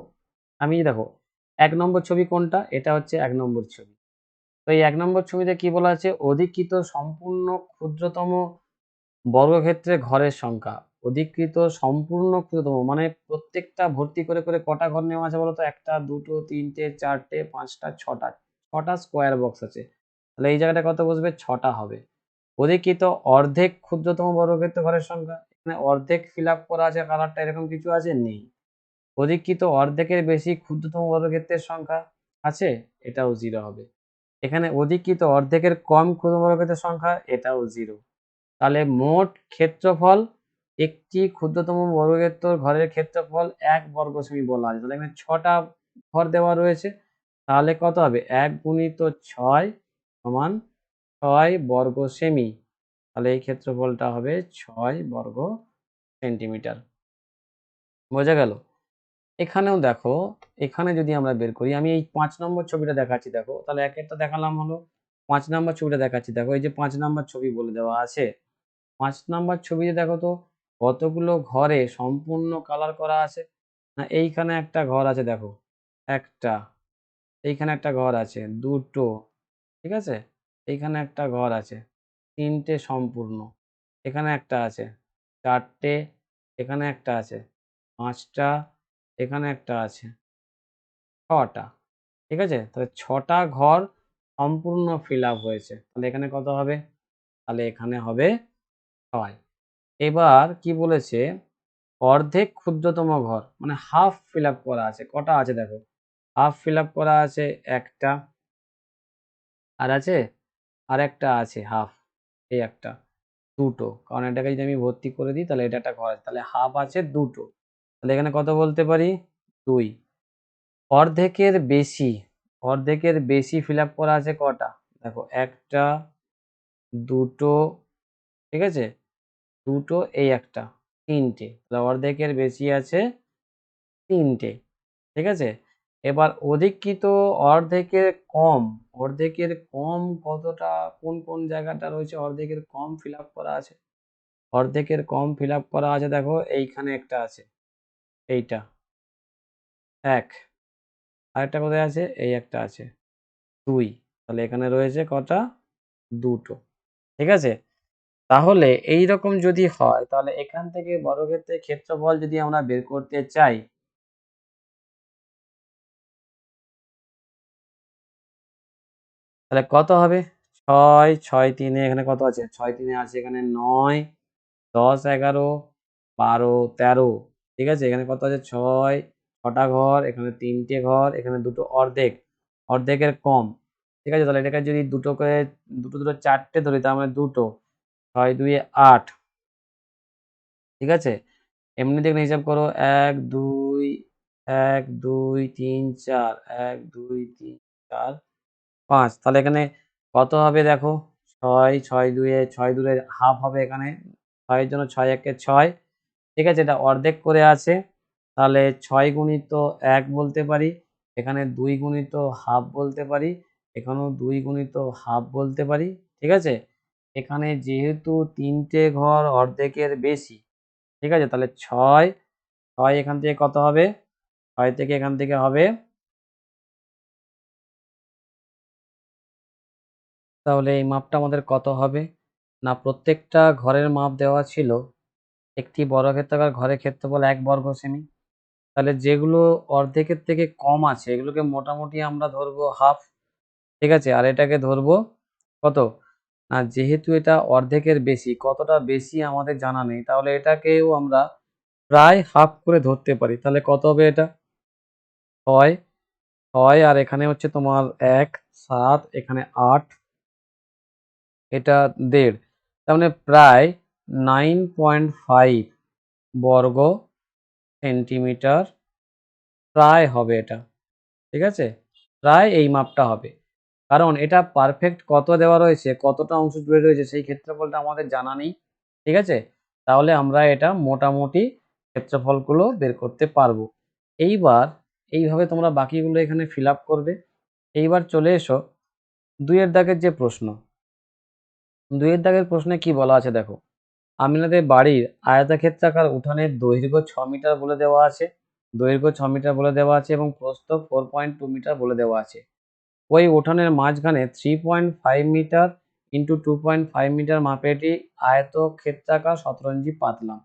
দেখো 1 নম্বর ছবি কোনটা, এটা হচ্ছে 1 নম্বর ছবি। তো এই 1 নম্বর ছবিতে কি বলা আছে, অধিকৃত সম্পূর্ণ ক্ষুদ্রতম বর্গক্ষেত্রে ঘরের সংখ্যা। অধিকৃত সম্পূর্ণ ক্ষুদ্রতম মানে প্রত্যেকটা ভর্তি করে করে কটা ঘর নেওয়া আছে বলতো, 1টা 2টো 3টে 4টে 5টা 6টা স্কোয়ার বক্স আছে। তাহলে এই জায়গাটা কত বসবে 6টা হবে। অধিকৃত অর্ধেক ক্ষুদ্রতম বর্গক্ষেত্র ঘরের সংখ্যা, এখানে অর্ধেক ফিল আপ করা আছে, কালারটা এরকম কিছু আছে নেই। অধিকৃত অর্ধেকের বেশি ক্ষুদ্রতম বর্গক্ষেত্রের সংখ্যা আছে, এটাও 0 হবে। এখানে অধিকৃত অর্ধেকের কম ক্ষুদ্রতম বর্গক্ষেত্রের সংখ্যা, এটাও 0। তাহলে মোট ক্ষেত্রফল একটি ক্ষুদ্রতম বর্গক্ষেত্র ঘরের ক্ষেত্রফল 1 বর্গ সেমি বলা আছে। তাহলে এখানে 6টা ঘর দেওয়া রয়েছে, তাহলে কত হবে 1 × 6 সমান 6 বর্গ সেমি। তাহলে এই ক্ষেত্রফলটা হবে 6 বর্গ সেন্টিমিটার। বোঝা গেল? এখানেও দেখো, এখানে যদি আমরা বের করি, আমি এই 5 নম্বর ছবিটা দেখাচ্ছি দেখো, তাহলে এক একটা দেখালাম হলো, 5 নম্বর ছবিটা দেখাচ্ছি দেখো, এই যে 5 নম্বর ছবি বলে দেওয়া আছে। 5 নাম্বার ছবিতে দেখো তো কতগুলো ঘরে সম্পূর্ণ কালার করা আছে না, এইখানে একটা ঘর আছে দেখো, একটা, এইখানে একটা ঘর আছে দুটো, ঠিক আছে, এইখানে একটা ঘর আছে 3টে সম্পূর্ণ, এখানে একটা আছে 4টে, এখানে একটা আছে 5টা, এখানে একটা আছে 6টা। ঠিক আছে, তাহলে 6টা ঘর সম্পূর্ণ ফিল আপ হয়েছে। তাহলে এখানে কত হবে, তাহলে এখানে হবে 6। এবার কি বলেছে, অর্ধেক ক্ষুদ্রতম ঘর মানে হাফ ফিল আপ করা আছে, কটা আছে দেখো, হাফ ফিল আপ করা আছে একটা, আর আছে আর একটা আছে হাফ, এই একটা, দুটো, কারণ এটাকে যদি আমি ভর্তি করে দিই তাহলে এটা একটা ঘর আছে, তাহলে হাফ আছে দুটো। তাহলে এখানে কত বলতে পারি 2। অর্ধেকের বেশি ফিল আপ করা আছে কটা দেখো, একটা, দুটো, ঠিক আছে, দুটো, এই একটা, 3টে। তাহলে অর্ধেকের বেশি আছে 3টে। ঠিক আছে, এবার অর্ধেকের কম কতটা, কোন কোন জায়গাটা রয়েছে অর্ধেকের কম ফিল আপ করা আছে, অর্ধেকের কম ফিল আপ করা আছে দেখো, এইখানে একটা আছে, এইটা 1, আরেকটা কোথায় আছে, এই একটা আছে 2। তাহলে এখানে রয়েছে কটা, দুটো। ঠিক আছে, তাহলে এই রকম যদি হয় তাহলে এখান থেকে বর্গক্ষেত্রের ক্ষেত্রফল যদি আমরা বের করতে চাই, তাহলে কত হবে? 6, 6 3 এখানে কত আছে? 6 3 আছে এখানে 9, 10 11 12 13, ঠিক আছে? এখানে কত আছে? 6টা ঘর, এখানে 3টে ঘর, এখানে দুটো অর্ধেক, অর্ধেকের কম, ঠিক আছে? তাহলে এটাকে যদি দুটো করে দুটো 4টে ধরি তার মানে দুটো, 6 2 8, ঠিক আছে? এমনিতে এখানে হিসাব করো 1 2 1 2 3 4 1 2 3 4 5, তাহলে এখানে কত হবে দেখো? 6 6 2 6 2 হাফ হবে এখানে, 6 এর জন্য 6 1 6, ঠিক আছে? এটা অর্ধেক করে আছে, তাহলে 6 গুণিত 1 বলতে পারি, এখানে 2 গুণিত হাফ বলতে পারি, এখানেও 2 গুণিত হাফ বলতে পারি, ঠিক আছে? এখানে যেহেতু 3টে ঘর অর্ধেকের বেশি, ঠিক আছে? তাহলে 6 এখান থেকে কত হবে? 6 থেকে এখান থেকে হবে, তাহলে এই মাপটা আমাদের কত হবে? না প্রত্যেকটা ঘরের মাপ দেওয়া ছিল, একটি বর্গক্ষেত্রাকার ঘরের ক্ষেত্রফল 1 বর্গ সেমি। তাহলে যেগুলো অর্ধেকের থেকে কম আছে এগুলোকে মোটামুটি আমরা ধরবো হাফ, ঠিক আছে? আর এটাকে ধরবো কত? না যেহেতু এটা অর্ধেকের বেশি, কতটা বেশি আমাদের জানা নেই, তাহলে এটাকেও আমরা প্রায় হাফ করে ধরতে পারি। তাহলে কত হবে এটা? 6 6 আর এখানে হচ্ছে তোমার 1 7, এখানে 8, এটা 1.5, তার মানে প্রায় 9.5 বর্গ সেন্টিমিটার প্রায় হবে এটা, ঠিক আছে? প্রায় এই মাপটা হবে। কারণ এটা পারফেক্ট কত দেওয়া রয়েছে, কতটা অংশ জুড়ে রয়েছে সেই ক্ষেত্রফলটা আমাদের জানা নেই, ঠিক আছে? তাহলে আমরা এটা মোটামুটি ক্ষেত্রফলগুলো বের করতে পারবো। এইবার এইভাবে তোমরা বাকিগুলো এখানে ফিল আপ করবে। এইবার চলে এসো 2 এর দাগের যে প্রশ্ন। 2 এর দাগের প্রশ্নে কি বলা আছে দেখো। আপনাদের বাড়ির আয়তক্ষেত্রাকার উঠানের দৈর্ঘ্য 6 মিটার বলে দেওয়া আছে, দৈর্ঘ্য 6 মিটার বলে দেওয়া আছে এবং প্রস্থ 4.2 মিটার বলে দেওয়া আছে। ওই উঠানের মাঝখানে 3.5 মিটার ইন্টু 2.5 মিটার মাপের একটি আয়তক্ষেত্রাকার শতরঞ্জি পাতলাম।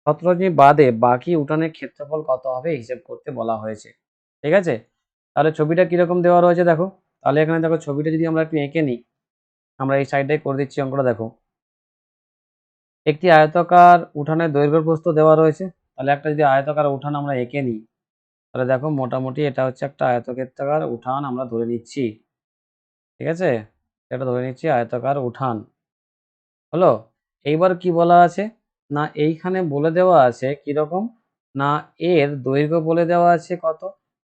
শতরঞ্জি বাদে বাকি উঠানের ক্ষেত্রফল কত হবে হিসেব করতে বলা হয়েছে, ঠিক আছে? তাহলে ছবিটা কিরকম দেওয়া রয়েছে দেখো। তাহলে এখানে দেখো ছবিটা যদি আমরা একটু এঁকে নিই, আমরা এই সাইডটাই করে দিচ্ছি অঙ্কটা দেখো। একটি আয়তাকার উঠানের দৈর্ঘ্য প্রস্থ দেওয়া রয়েছে, তাহলে একটা যদি আয়তাকার উঠান আমরা এঁকে নিই, তাহলে দেখো মোটামুটি এটা হচ্ছে একটা আয়তক্ষেত্রাকার উঠান আমরা ধরে নিচ্ছি, ঠিক আছে? এটা ধরে নিচ্ছি আয়তাকার উঠান, হলো? এইবার কি বলা আছে? না এইখানে বলে দেওয়া আছে কিরকম, না এর দৈর্ঘ্য বলে দেওয়া আছে কত?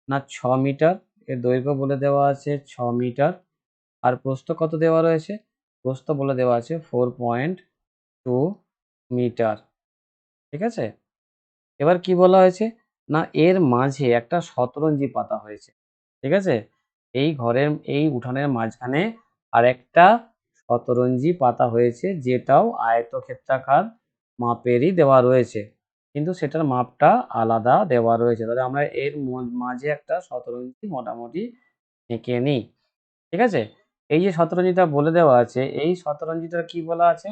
না 6 মিটার, এর দৈর্ঘ্য বলে দেওয়া আছে 6 মিটার, আর প্রস্থ কত দেওয়া রয়েছে? প্রস্থ বলে দেওয়া আছে 4.2 মিটার, ঠিক আছে? এবার কি বলা হয়েছে? না এর মাঝে একটা শতরঞ্জি পাতা হয়েছে, ঠিক আছে? এই ঘরের এই উঠানের মাঝখানে আরেকটা শতরঞ্জি পাতা হয়েছে, যেটাও আয়তক্ষেত্রাকার মাপেরই দেওয়া রয়েছে, কিন্তু সেটার মাপটা আলাদা দেওয়া রয়েছে। তাহলে আমরা এর মাঝে একটা শতরঞ্জি মোটামুটি এঁকে নিই, ঠিক আছে? এই যে শতরঞ্জিটা বলে দেওয়া আছে, এই শতরঞ্জিটার কি বলা আছে?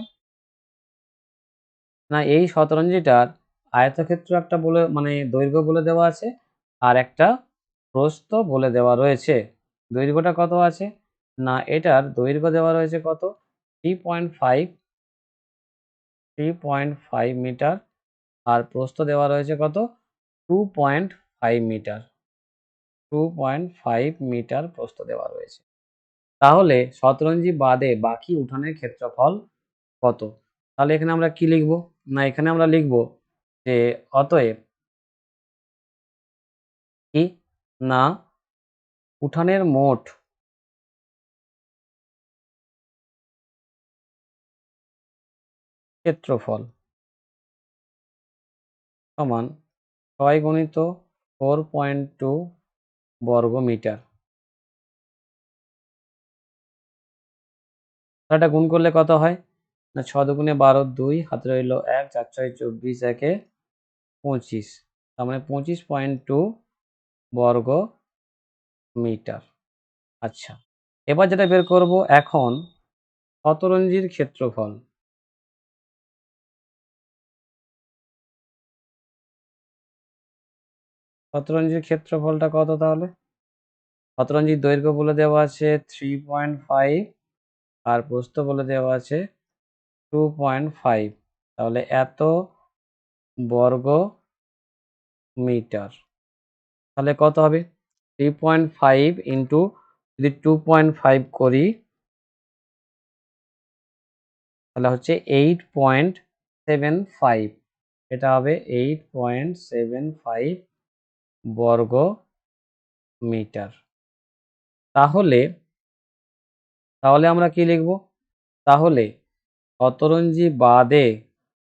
না এই শতরঞ্জিটার আয়তক্ষেত্র একটা বলে মানে দৈর্ঘ্য বলে দেওয়া আছে, আর একটা প্রস্থ বলে দেওয়া রয়েছে। দৈর্ঘ্যটা কত আছে? না এটার দৈর্ঘ্য দেওয়া রয়েছে কত? 3.5 মিটার, আর প্রস্থ দেওয়া রয়েছে কত? 2.5 মিটার, 2.5 মিটার প্রস্থ দেওয়া রয়েছে। তাহলে শতরঞ্জি বাদে বাকি উঠানের ক্ষেত্রফল কত? তাহলে এখানে আমরা কি লিখব? না এখানে আমরা লিখব যে অতএব কি, না উঠানের মোট ক্ষেত্রফল সমান 6 গুণিত 4.2 বর্গ মিটার। এটা গুণ করলে কত হয়? না 6 দুগুণে 12, 2 হাতে রইল 1, 4 6 24, 1 এ 25, তার মানে 25.2 বর্গ মিটার। আচ্ছা, এবার যেটা বের করব এখন শতরঞ্জির ক্ষেত্রফল। শতরঞ্জির ক্ষেত্রফলটা কত তাহলে? শতরঞ্জির দৈর্ঘ্য বলে দেওয়া আছে 3.5 আর প্রস্থ বলে দেওয়া আছে 2.5, তাহলে এত বর্গ মিটার। তাহলে কত হবে? 3.5 ইন্টু যদি 2.5 করি তাহলে হচ্ছে 8.75, এটা হবে 8.75 বর্গ মিটার। তাহলে আমরা কি লিখব? তাহলে শতরঞ্জি বাদে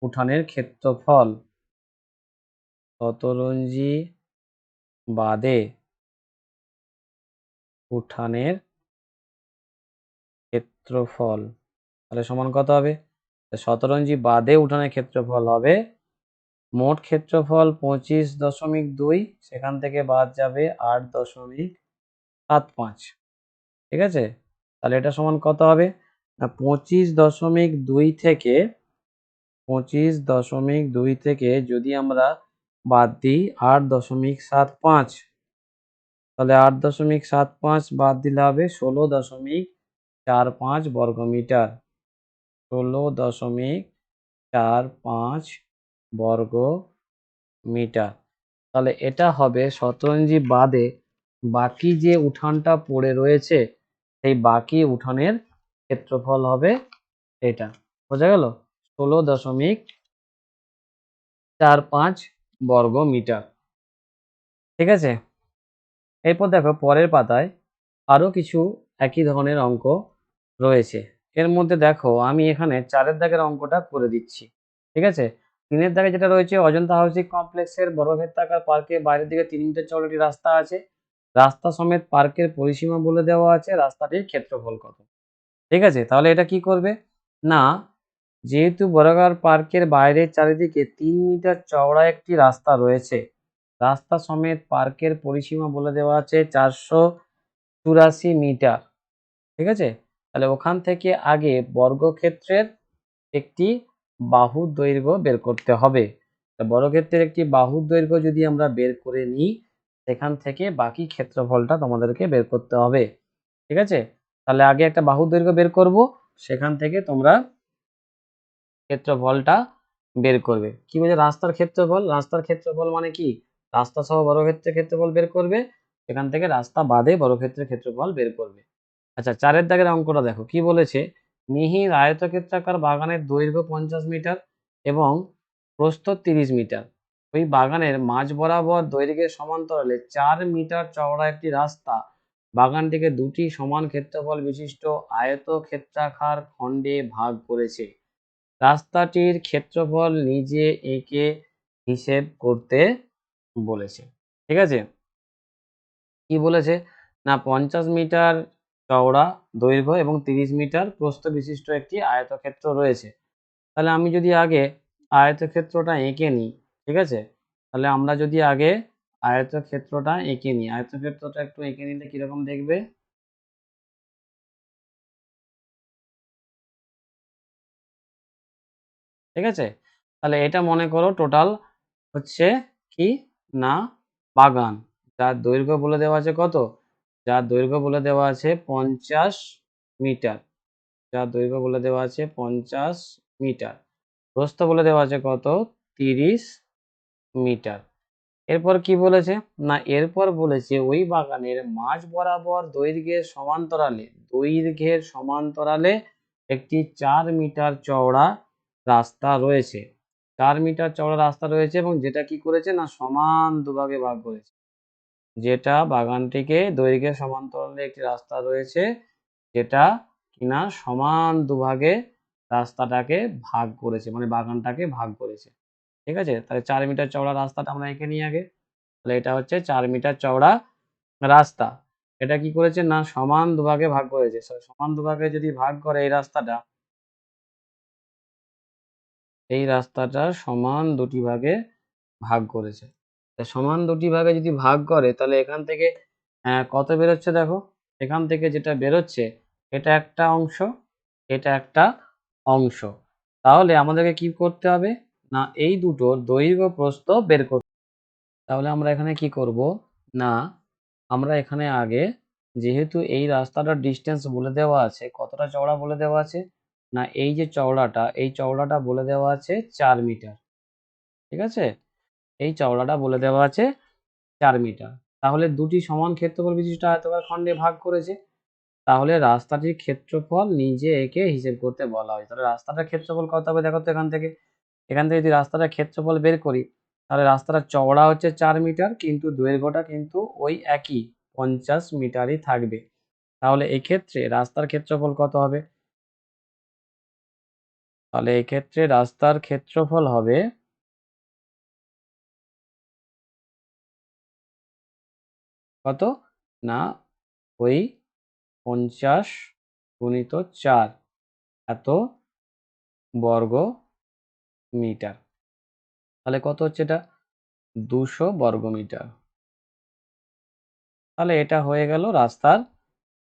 উঠানের ক্ষেত্রফল, শতরঞ্জি বাদে উঠানের ক্ষেত্রফল তাহলে সমান কত হবে? শতরঞ্জি বাদে উঠানের ক্ষেত্রফল হবে মোট ক্ষেত্রফল 25.2, সেখান থেকে বাদ যাবে 8.75। ঠিক আছে, তাহলে এটা সমান কত হবে? না 25.2 থেকে যদি আমরা বাদ দিই 8.75, তাহলে 8.75 বাদ দিলে হবে 16.45 বর্গমিটার, 16.45 বর্গ মিটার। তাহলে এটা হবে শতরঞ্জি বাদে বাকি যে উঠানটা পড়ে রয়েছে সেই বাকি উঠানের ক্ষেত্রফল হবে এটা। বোঝা গেল? 16.45 বর্গ মিটার। ঠিক আছে, এরপর দেখো পরের পাতায় আরো কিছু একই ধরনের অঙ্ক রয়েছে। এর মধ্যে দেখো আমি এখানে 4 দাগের অঙ্কটা করে দিচ্ছি। ঠিক আছে, 3 দাগে যেটা রয়েছে অজন্তা হাউসিং কমপ্লেক্সের বর্গক্ষেত্রাকার পার্কের বাইরের দিকে 3 মিটার চওড়া একটি রাস্তা আছে, রাস্তা সমেত পার্কের পরিসীমা বলে দেওয়া আছে, রাস্তাটির ক্ষেত্রফল কত? ঠিক আছে, তাহলে এটা কি করবে না, যেহেতু বর্গাকার পার্কের বাইরের চারিদিকে 3 মিটার চওড়া একটি রাস্তা রয়েছে, রাস্তা সমেত পার্কের পরিসীমা বলে দেওয়া আছে 484 মিটার। ঠিক আছে, তাহলে ওখান থেকে আগে বর্গক্ষেত্রের একটি বাহুর দৈর্ঘ্য বের করতে হবে। বর্গক্ষেত্রের একটি বাহুর দৈর্ঘ্য যদি আমরা বের করে নিই, সেখান থেকে বাকি ক্ষেত্রফলটা তোমাদেরকে বের করতে হবে। ঠিক আছে, তাহলে আগে একটা বাহুর দৈর্ঘ্য বের করব, সেখান থেকে তোমরা ক্ষেত্রফলটা বের করবে। কি বলছে? রাস্তার ক্ষেত্রফল, রাস্তার ক্ষেত্রফল মানে কি? রাস্তা সহ বর্গক্ষেত্রের ক্ষেত্রফল বের করবে, সেখান থেকে রাস্তা বাদে বর্গক্ষেত্রের ক্ষেত্রফল বের করবে। আচ্ছা, 4 দাগের অঙ্কটা দেখো কি বলেছে। মিহির আয়তক্ষেত্রাকার বাগানের দৈর্ঘ্য 50 মিটার এবং প্রস্থ 30 মিটার। ওই বাগানের মাঝ বরাবর দৈর্ঘ্যের সমান্তরালে 4 মিটার চওড়া একটি রাস্তা বাগানটিকে দুটি সমান ক্ষেত্রফল বিশিষ্ট আয়তক্ষেত্রাকার খণ্ডে ভাগ করেছে। রাস্তাটির ক্ষেত্রফল নিজে এঁকে হিসেব করতে বলেছে। ঠিক আছে, কি বলেছে না 50 মিটার চওড়া দৈর্ঘ্য এবং 30 মিটার প্রস্থ বিশিষ্ট একটি আয়তক্ষেত্র রয়েছে। তাহলে আমি যদি আগে আয়তক্ষেত্রটা এঁকে নিই, ঠিক আছে, তাহলে আমরা যদি আগে আয়তক্ষেত্রটা এঁকে নিই, আয়তক্ষেত্রটা একটু এঁকে নিলে কিরকম দেখবে? ঠিক আছে, তাহলে এটা মনে করো টোটাল হচ্ছে কি না বাগান, যার দৈর্ঘ্য বলে দেওয়া আছে কত? যার দৈর্ঘ্য বলে দেওয়া আছে 50 মিটার, যার দৈর্ঘ্য বলে দেওয়া আছে 50 মিটার, প্রস্থ বলে দেওয়া আছে কত? 30 মিটার। এরপর কি বলেছে না, এরপর বলেছে ওই বাগানের মাঝ বরাবর দৈর্ঘ্যের সমান্তরালে একটি 4 মিটার চওড়া রাস্তা রয়েছে, 4 মিটার চওড়া রাস্তা রয়েছে এবং যেটা কি করেছে না সমান দুভাগে ভাগ করেছে, যেটা বাগানটিকে দৈর্ঘ্যের সমান্তরালে একটি রাস্তা রয়েছে, যেটা কিনা সমান দুভাগে রাস্তাটাকে ভাগ করেছে, মানে বাগানটাকে ভাগ করেছে। ঠিক আছে, তাহলে 4 মিটার চওড়া রাস্তাটা আমরা এঁকে নিই আগে। তাহলে এটা হচ্ছে 4 মিটার চওড়া রাস্তা, এটা কি করেছে না সমান দুভাগে ভাগ করেছে। সমান দুভাগে যদি ভাগ করে এই রাস্তাটা সমান দুটি ভাগে ভাগ করেছে। সমান দুটি ভাগে যদি ভাগ করে তাহলে এখান থেকে কত বেরোচ্ছে দেখো, এখান থেকে যেটা বেরোচ্ছে এটা একটা অংশ, এটা একটা অংশ। তাহলে আমাদেরকে কি করতে হবে না এই দুটোর দৈর্ঘ্য প্রস্থ বের করতে। তাহলে আমরা এখানে কি করব না আমরা এখানে আগে যেহেতু এই রাস্তাটার ডিস্টেন্স বলে দেওয়া আছে, কতটা চওড়া বলে দেওয়া আছে না এই যে চওড়াটা, এই চওড়াটা বলে দেওয়া আছে 4 মিটার। ঠিক আছে, এই চওড়াটা বলে দেওয়া আছে 4 মিটার। তাহলে দুটি সমান ক্ষেত্রফল বিশিষ্ট আয়তাকার খণ্ডে ভাগ করেছে। তাহলে রাস্তাটির ক্ষেত্রফল নিজে একে হিসেব করতে বলা হয়। তাহলে রাস্তাটার ক্ষেত্রফল কত হবে দেখো তো এখান থেকে যদি রাস্তাটার ক্ষেত্রফল বের করি তাহলে রাস্তাটা চওড়া হচ্ছে 4 মিটার কিন্তু দৈর্ঘ্যটা কিন্তু ওই একই 50 মিটারই থাকবে। তাহলে এই ক্ষেত্রে রাস্তার ক্ষেত্রফল কত হবে? তাহলে এই ক্ষেত্রে রাস্তার ক্ষেত্রফল হবে কত না ওই 50 গুণিত 4 এত বর্গ মিটার। তাহলে কত হচ্ছে এটা 200 বর্গ মিটার। তাহলে এটা হয়ে গেল রাস্তার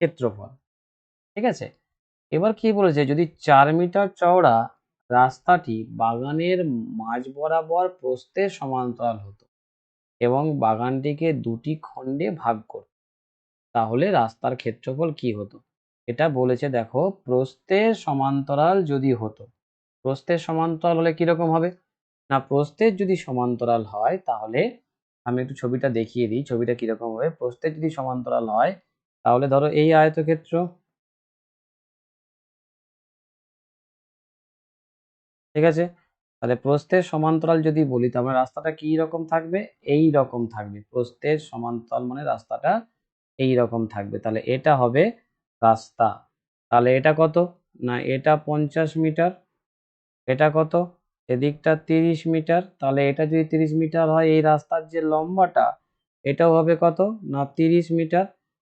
ক্ষেত্রফল। ঠিক আছে, এবার কি বলেছে যদি 4 মিটার চওড়া রাস্তাটি বাগানের মাঝ বরাবর প্রস্থের সমান্তরাল হতো এবং বাগানটিকে দুটি খণ্ডে ভাগ করত তাহলে রাস্তার ক্ষেত্রফল কি হতো? এটা বলেছে দেখো প্রস্থের সমান্তরাল যদি হতো, প্রস্থের সমান্তরাল হলে কিরকম হবে না প্রস্থের যদি সমান্তরাল হয় তাহলে আমি একটু ছবিটা দেখিয়ে দিই ছবিটা কিরকম হবে। প্রস্থের যদি সমান্তরাল হয় তাহলে ধরো এই আয়তক্ষেত্র, ঠিক আছে, তাহলে প্রস্থের সমান্তরাল যদি বলি তাহলে রাস্তাটা কি রকম থাকবে এই রকম থাকবে। প্রস্থের সমান্তরাল মানে রাস্তাটা এই রকম থাকবে। তাহলে এটা হবে রাস্তা। তাহলে এটা কত না এটা 50 মিটার, এটা কত এদিকটা 30 মিটার। তাহলে এটা যদি 30 মিটার হয় এই রাস্তার যে লম্বাটা এটাও হবে কত না 30 মিটার।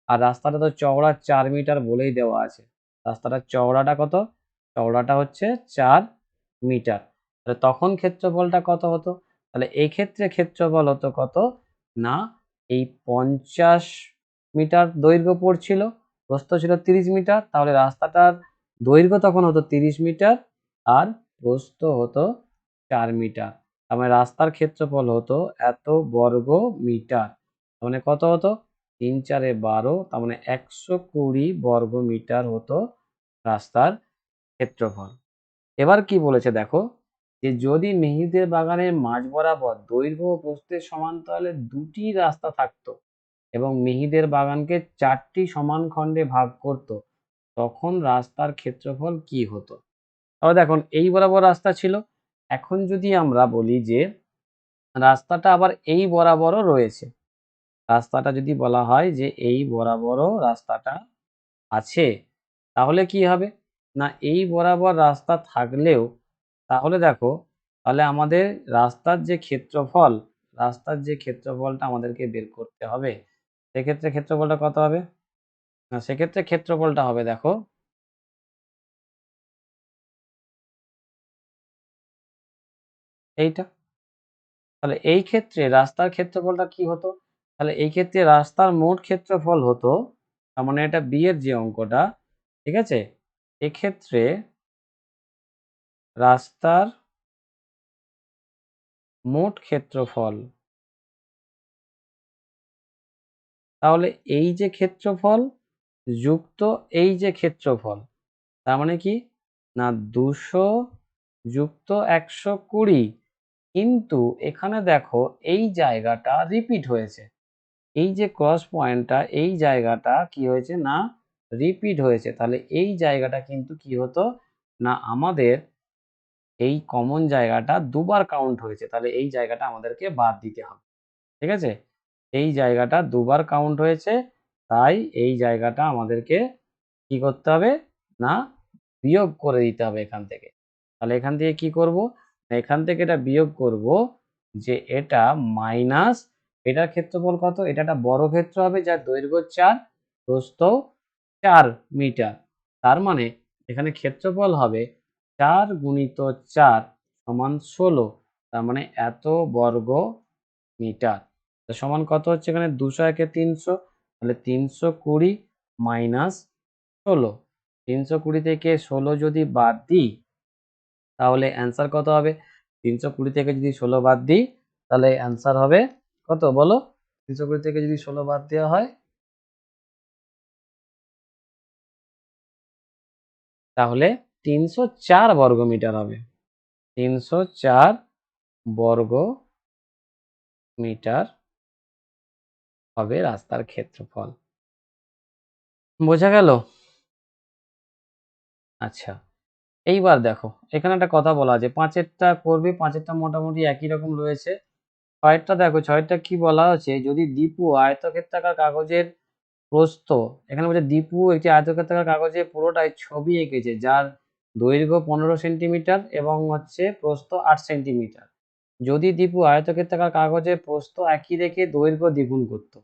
আর রাস্তাটা তো চওড়া 4 মিটার বলেই দেওয়া আছে। রাস্তাটার চওড়াটা কত? চওড়াটা হচ্ছে 4 মিটার। তাহলে তখন ক্ষেত্রফলটা কত হতো? তাহলে এই ক্ষেত্রে ক্ষেত্রফল হতো কত না এই 50 মিটার দৈর্ঘ্য পড়ছিল, প্রস্থ ছিল 30 মিটার, তাহলে রাস্তাটার দৈর্ঘ্য তখন হতো 30 মিটার আর প্রস্থ হতো 4 মিটার। তার মানে রাস্তার ক্ষেত্রফল হতো এত বর্গ মিটার। তার মানে কত হতো 3 4 12, তার মানে 120 বর্গ মিটার হতো রাস্তার ক্ষেত্রফল। এবার কি বলেছে দেখো যে যদি মেহেদির বাগানের মাঝ বরাবর দৈর্ঘ্য ও প্রস্থের সমান্তরালে দুটি রাস্তা থাকতো এবং মেহেদির বাগানকে 4টি সমান খণ্ডে ভাগ করত তখন রাস্তার ক্ষেত্রফল কি হতো? তাহলে দেখুন এই বরাবর রাস্তা ছিল, এখন যদি আমরা বলি যে রাস্তাটা আবার এই বরাবরও রয়েছে, রাস্তাটা যদি বলা হয় যে এই বরাবরও রাস্তাটা আছে তাহলে কি হবে না এই বরাবর রাস্তা থাকলেও তাহলে দেখো তাহলে আমাদের রাস্তার যে ক্ষেত্রফল, রাস্তার যে ক্ষেত্রফলটা আমাদেরকে বের করতে হবে। সেক্ষেত্রে ক্ষেত্রফলটা কত হবে না সেক্ষেত্রে ক্ষেত্রফলটা হবে দেখো এইটা। তাহলে এই ক্ষেত্রে রাস্তার ক্ষেত্রফলটা কি হতো? তাহলে এই ক্ষেত্রে রাস্তার মোট ক্ষেত্রফল হতো, তার মানে এটা বি এর যে অঙ্কটা, ঠিক আছে, এক্ষেত্রে রাস্তার মোট ক্ষেত্রফল, তাহলে এই যে ক্ষেত্রফল যুক্ত এই যে ক্ষেত্রফল তার মানে কি না 200 যুক্ত 120, কিন্তু এখানে দেখো এই জায়গাটা রিপিট হয়েছে, এই যে ক্রস পয়েন্টটা এই জায়গাটা কি হয়েছে না রিপিট হয়েছে। তাহলে এই জায়গাটা কিন্তু কি হতো না আমাদের এই কমন জায়গাটা দুবার কাউন্ট হয়েছে, তাহলে এই জায়গাটা আমাদেরকে বাদ দিতে হবে। ঠিক আছে, এই জায়গাটা দুবার কাউন্ট হয়েছে তাই এই জায়গাটা আমাদেরকে কি করতে হবে না বিয়োগ করে দিতে হবে এখান থেকে। তাহলে এখান থেকে কি করব এখান থেকে এটা বিয়োগ করব যে এটা মাইনাস এটার ক্ষেত্রফল কত, এটা একটা বড় ক্ষেত্র হবে যার দৈর্ঘ্য 4 প্রস্থ 4 মিটার। তার মানে এখানে ক্ষেত্রফল হবে 4 গুণিত 4 সমান 16, তার মানে এত বর্গ মিটার। তো সমান কত হচ্ছে এখানে 200 একে 300, তাহলে 320 মাইনাস 16, 320 থেকে 16 যদি বাদ দিই তাহলে অ্যান্সার কত হবে? 320 থেকে যদি 16 বাদ দিই তাহলে অ্যান্সার হবে কত বলো? 320 থেকে যদি 16 বাদ দেওয়া হয় তাহলে 304 বর্গ মিটার হবে। 304 বর্গ মিটার হবে রাস্তার ক্ষেত্রফল। বোঝা গেল? আচ্ছা, এইবার দেখো এখানে একটা কথা বলা আছে, 5এরটা করবে, 5এরটা মোটামুটি একই রকম রয়েছে। 6এরটা দেখো, 6এরটা কি বলা হচ্ছে, যদি দীপু আয়তক্ষেত্রাকার কাগজের প্রস্থ, এখানে বলছে দীপু একটি আয়তক্ষেত্রাকার কাগজে পুরোটাই ছবি এঁকেছে যার দৈর্ঘ্য 15 সেন্টিমিটার এবং হচ্ছে প্রস্থ 8 সেন্টিমিটার। যদি দীপু আয়তক্ষেত্রাকার কাগজে প্রস্থ একই রেখে দৈর্ঘ্য দ্বিগুণ করত,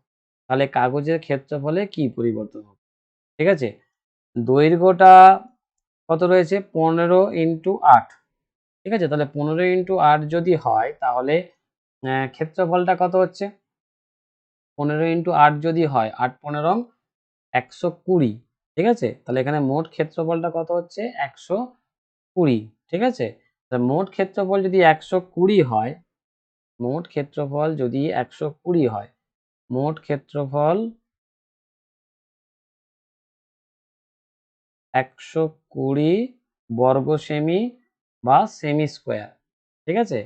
তাহলে কাগজের ক্ষেত্রফলে কি পরিবর্তন হবে? ঠিক আছে, দৈর্ঘ্যটা কত রয়েছে? 15 ইন্টু 8। ঠিক আছে, তাহলে 15 ইন্টু 8 যদি হয় তাহলে ক্ষেত্রফলটা কত হচ্ছে? 15 ইন্টু 8 যদি হয়, 8 15 120। ঠিক আছে, তাহলে এখানে মোট ক্ষেত্রফলটা কত হচ্ছে? 120। ঠিক আছে, তাহলে মোট ক্ষেত্রফল যদি 120 হয়, মোট ক্ষেত্রফল যদি 120 হয়, মোট ক্ষেত্রফল 120 বর্গ সেমি বা সেমি স্কোয়ার। ঠিক আছে,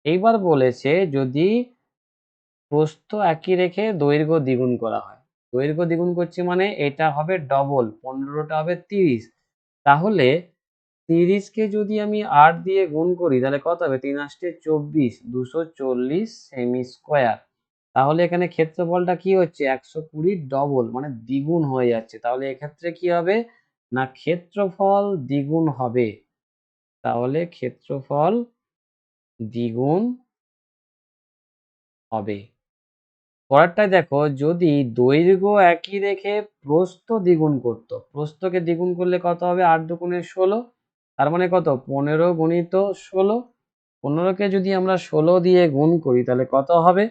এইবার বলেছে যদি প্রস্থ একই রেখে দৈর্ঘ্য দ্বিগুণ করা হয়। দৈর্ঘ্য দ্বিগুণ করছি মানে এটা হবে ডবল, 15টা হবে 30। তাহলে 30কে যদি আমি 8 দিয়ে গুণ করি তাহলে কত হবে? 3 8 24, 240 সেমি স্কোয়ার। তাহলে এখানে ক্ষেত্রফলটা কি হচ্ছে? 120 ডবল, মানে দ্বিগুণ হয়ে যাচ্ছে। তাহলে এক্ষেত্রে কি হবে না, ক্ষেত্রফল দ্বিগুণ হবে। তাহলে ক্ষেত্রফল দ্বিগুণ হবে। পরেরটায় দেখো, যদি দৈর্ঘ্য একই রেখে প্রস্থ দ্বিগুণ করত, প্রস্থকে দ্বিগুণ করলে কত হবে? 8 দুগুণে 16, তার মানে কত? 15 গুণিত 16। 15কে যদি আমরা 16 দিয়ে গুণ করি তাহলে কত হবে?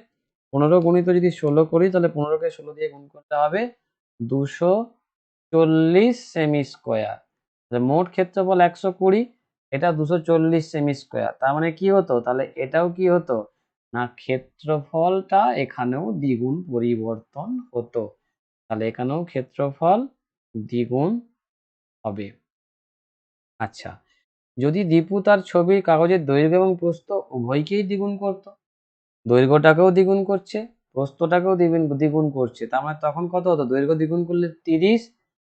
15 গুণিত যদি 16 করি তাহলে 15কে 16 দিয়ে গুণ করতে হবে 240 সেমি স্কোয়ার। মোট ক্ষেত্রফল 120, এটা 240 সেমি স্কোয়ার। তার মানে কি হতো? তাহলে এটাও কি হতো না, ক্ষেত্রফলটা এখানেও দ্বিগুণ পরিবর্তন হতো। তাহলে এখানেও ক্ষেত্রফল দ্বিগুণ হবে। আচ্ছা, যদি দীপু তার ছবির কাগজের দৈর্ঘ্য এবং প্রস্থ উভয়কেই দ্বিগুণ করত, দৈর্ঘ্যটাকেও দ্বিগুণ করছে, প্রস্থটাকেও দ্বিগুণ করছে, তার মানে তখন কত হতো? দৈর্ঘ্য দ্বিগুণ করলে 30,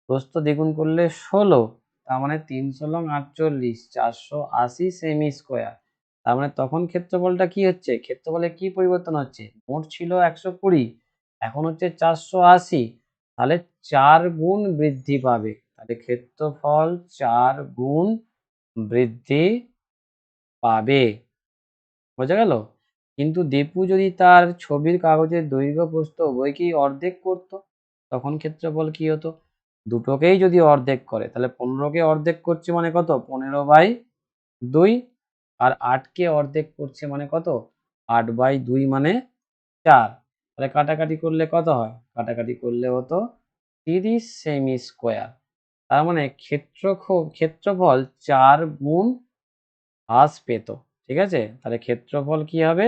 প্রস্থ দ্বিগুণ করলে 16, তার মানে 3 লং 48, 480 সেমি স্কোয়ার। তার মানে তখন ক্ষেত্রফলটা কি হচ্ছে? ক্ষেত্রফলে কি পরিবর্তন হচ্ছে? মোট ছিল 120, এখন হচ্ছে 480, তাহলে 4 গুণ বৃদ্ধি পাবে। তাহলে ক্ষেত্রফল 4 গুণ বৃদ্ধি পাবে। বোঝা গেল? কিন্তু দীপু যদি তার ছবির কাগজের দৈর্ঘ্য প্রস্থ উভয়কেই অর্ধেক করত, তখন ক্ষেত্রফল কি হতো? দুটোকেই যদি অর্ধেক করে তাহলে 15কে অর্ধেক করছে মানে কত? 15/2। আর 8কে অর্ধেক করছে মানে কত? 8/2 মানে 4। তাহলে কাটাকাটি করলে কত হয়? কাটাকাটি করলে হতো 30 সেমি স্কোয়ার। তার মানে ক্ষেত্রফল 4 গুণ হ্রাস পেত। ঠিক আছে, তাহলে ক্ষেত্রফল কি হবে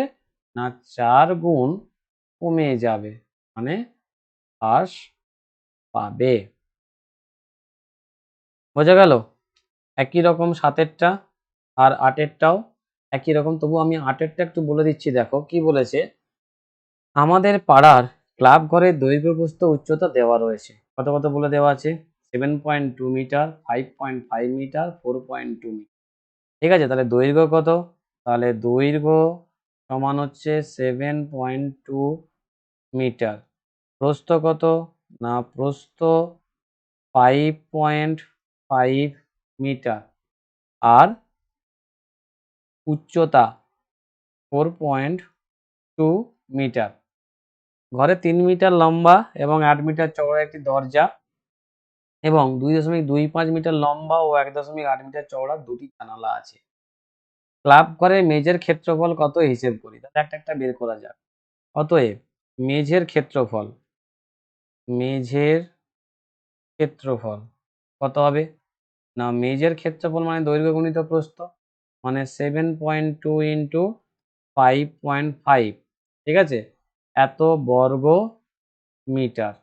না, 4 গুণ কমে যাবে, মানে হ্রাস পাবে। বোঝা গেল? একই রকম 7এরটা আর 8এরটাও একই রকম, তবু আমি 8এরটা একটু বলে দিচ্ছি। দেখো কি বলেছে, আমাদের পাড়ার ক্লাব ঘরের দৈর্ঘ্য প্রস্থ উচ্চতা দেওয়া রয়েছে। কত কত বলে দেওয়া আছে? 7.2 মিটার, 5.5 মিটার, 4.2 মিটার। ঠিক আছে, তাহলে দৈর্ঘ্য কত? তাহলে দৈর্ঘ্য সমান হচ্ছে 7.2 মিটার। প্রস্থ কত? না প্রস্থ 5.5 মিটার। আর উচ্চতা 4.2 মিটার। ঘরে 3 মিটার লম্বা এবং 8 মিটার চওড়া একটি দরজা এবং 2.25 মিটার লম্বা ও 1.8 মিটার চওড়া দুটি জানালা আছে। ক্লাব ঘরের মেঝের ক্ষেত্রফল কত হিসেব করি? তাহলে একটা একটা বের করা যাক। অতএব মেঝের ক্ষেত্রফল, মেঝের ক্ষেত্রফল কত হবে না, মেঝের ক্ষেত্রফল মানে দৈর্ঘ্য গুণিত প্রস্থ, মানে 7.2 ইন্টু 5.5। ঠিক আছে, এত বর্গ মিটার।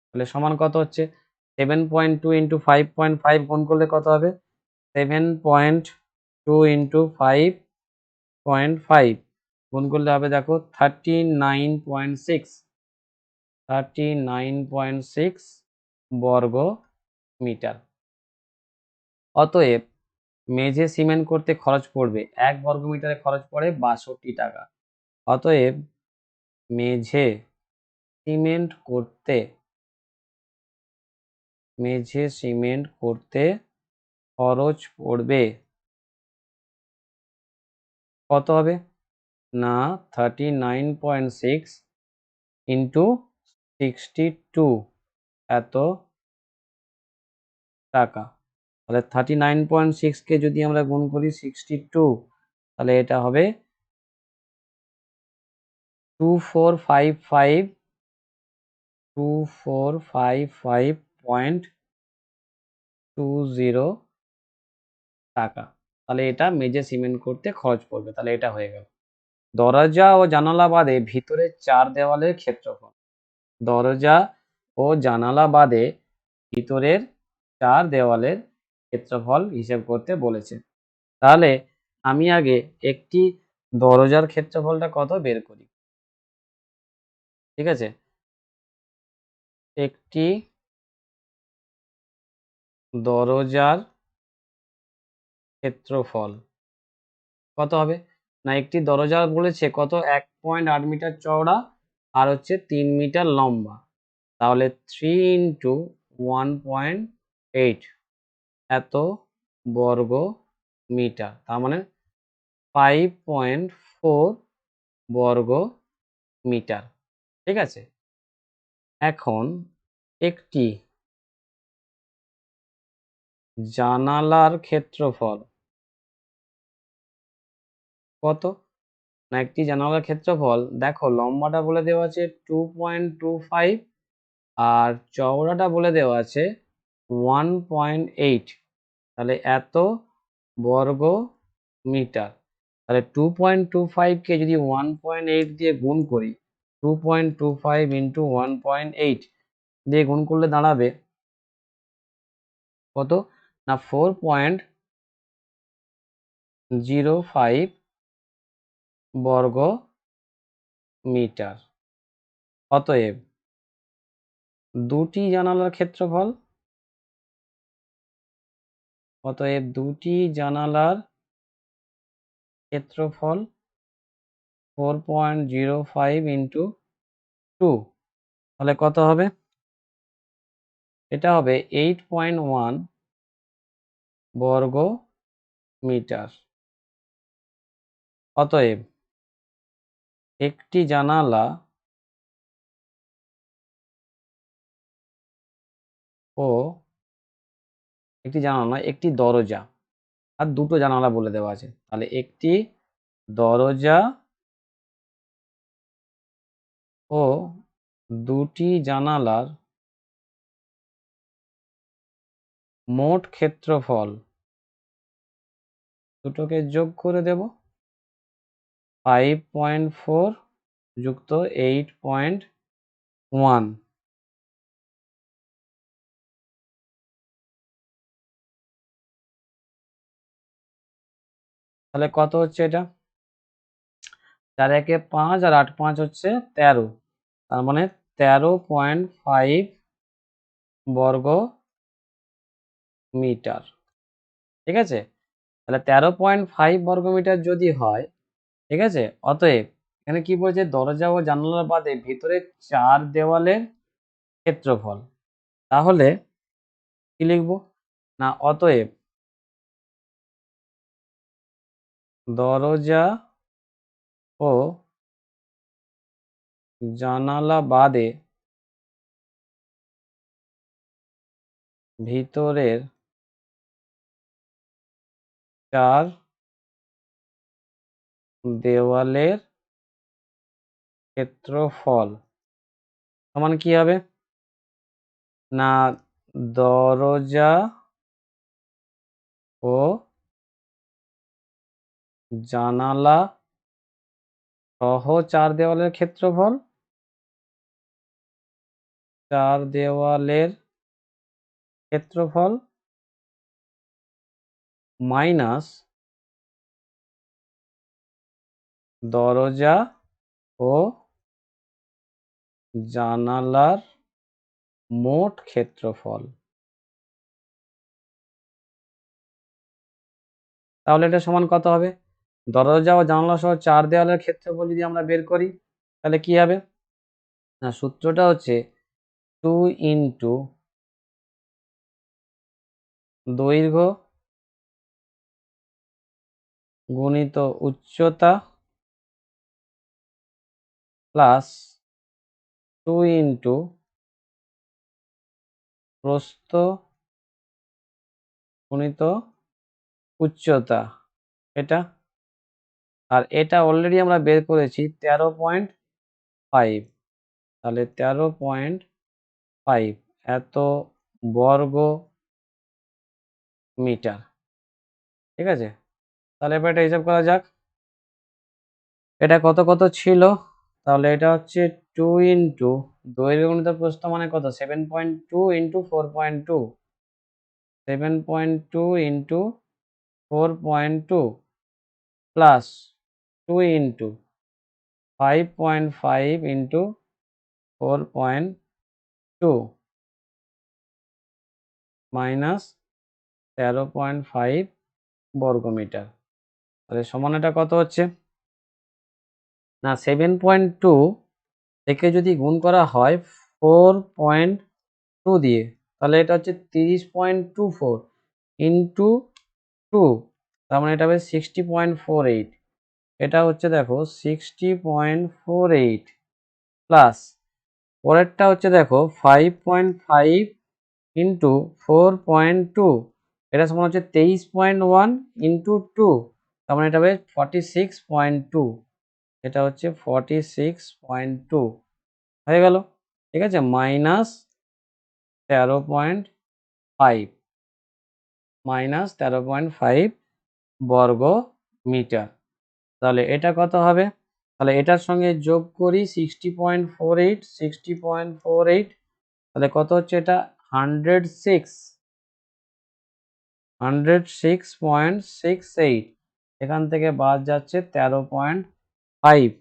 তাহলে সমান কত হচ্ছে 7.2 ইন্টু 5.5 গুণ করলে কত হবে 7.2 ইন্টু 5.5 গুণ করলে হবে দেখো 39.6 বর্গ মিটার। অতএব মেঝে সিমেন্ট করতে খরচ পড়বে 1 বর্গ মিটারে খরচ পড়ে 62 টাকা। অতএব মেঝে সিমেন্ট করতে খরচ পড়বে কত হবে না 39.6 ইন্টু 62 এত টাকা। তাহলে 39.6 কে যদি আমরা গুণ করি 62 তাহলে এটা হবে 2455.20 টাকা। তাহলে এটা মেঝে সিমেন্ট করতে খরচ পড়বে। তাহলে এটা হয়ে গেল। দরজা ও জানালা বাদে ভিতরের 4 দেওয়ালের ক্ষেত্রফল। দরজা ও জানালা বাদে ভিতরের 4 দেওয়ালের ক্ষেত্রফল হিসেব করতে বলেছে। তাহলে আমি আগে একটি দরজার ক্ষেত্রফলটা কত বের করি। ঠিক আছে, একটি দরজার ক্ষেত্রফল কত হবে না একটি দরজা বলেছে কত 1.8 মিটার চওড়া আর হচ্ছে 3 মিটার লম্বা। তাহলে 3 ইন্টু 1.8 এত বর্গ মিটার, তার মানে 5.4 বর্গ মিটার। ঠিক আছে, এখন একটি জানালার ক্ষেত্রফল কত না একটি জানালার ক্ষেত্রফল দেখো লম্বাটা বলে দেওয়া আছে 2.25 আর চওড়াটা বলে দেওয়া আছে 1.8, তাহলে এত বর্গ মিটার। তাহলে 2.25 কে যদি 1.8 দিয়ে গুণ করি 2.25 ইন্টু 1.8 দিয়ে গুণ করলে দাঁড়াবে কত না 4.05 বর্গ মিটার। অতএব দুটি জানালার ক্ষেত্রফল ক্ষেত্রফল 4.05 ইন্টু 2 তাহলে কত হবে এটা হবে 8.1 বর্গ মিটার। অতএব একটি জানালা একটি দরজা আর দুটো জানালা বলে দেওয়া আছে। তাহলে একটি দরজা ও দুটি জানালার মোট ক্ষেত্রফল দুটোকে যোগ করে দেব 5.4 যুক্ত 8.1 তাহলে কত হচ্ছে এটা 4 একে 5 আর 8 5 হচ্ছে 13, তার মানে 13.5 বর্গ মিটার। ঠিক আছে, তাহলে 13.5 বর্গ মিটার যদি হয়, ঠিক আছে, অতএব এখানে কি বলছে দরজা ও জানালার বাদে ভিতরে 4 দেওয়ালের ক্ষেত্রফল। তাহলে কি লিখব না অতএব দরজা ও জানালা বাদে ভিতরের 4 দেওয়ালের ক্ষেত্রফল সমান কি হবে না দরজা ও জানালা সহ 4 দেওয়ালের ক্ষেত্রফল চার দেওয়ালের ক্ষেত্রফল মাইনাস দরজা ও জানালার মোট ক্ষেত্রফল। তাহলে এটা সমান কত হবে? দরজা ও জানালা সহ চার দেওয়ালের ক্ষেত্রফল যদি আমরা বের করি তাহলে কি হবে? না, সূত্রটা হচ্ছে 2 ইন্টু দৈর্ঘ্য গুণিত উচ্চতা প্লাস 2 ইন্টু প্রস্থ গুণিত উচ্চতা, এটা। আর এটা অলরেডি আমরা বের করেছি 13.5, তাহলে 13.5 এত বর্গ মিটার। ঠিক আছে, তাহলে এবার এটা হিসাব করা যাক। এটা কত কত ছিল? তাহলে এটা হচ্ছে 2 ইন্টু দৈর্ঘ্য গুণিত প্রস্থ মানে কত? 7.2 into 4.2, 7.2 into 4.2 plus 2 into 5.5 into 4.2 minus 13.5 বর্গমিটার। তাহলে সমান এটা কত হচ্ছে? না, 7.2 থেকে যদি গুণ করা হয় 4.2 দিয়ে, তাহলে এটা হচ্ছে 30.24 ইন্টু 2, তার মানে এটা হবে 60.48। এটা হচ্ছে দেখো 60.48 প্লাস পরেরটা হচ্ছে দেখো 5.5 ইন্টু 4.2, এটা সমান হচ্ছে 23.1 ইন্টু 2, তার মানে এটা হবে 46.2। এটা হচ্ছে 46.2 হয়ে গেল। ঠিক আছে, মাইনাস 13.5 বর্গ মিটার। তাহলে এটা কত হবে? তাহলে এটার সঙ্গে যোগ করি 60.48, তাহলে কত হচ্ছে এটা? 106.68। এখান থেকে বাদ যাচ্ছে 13.5,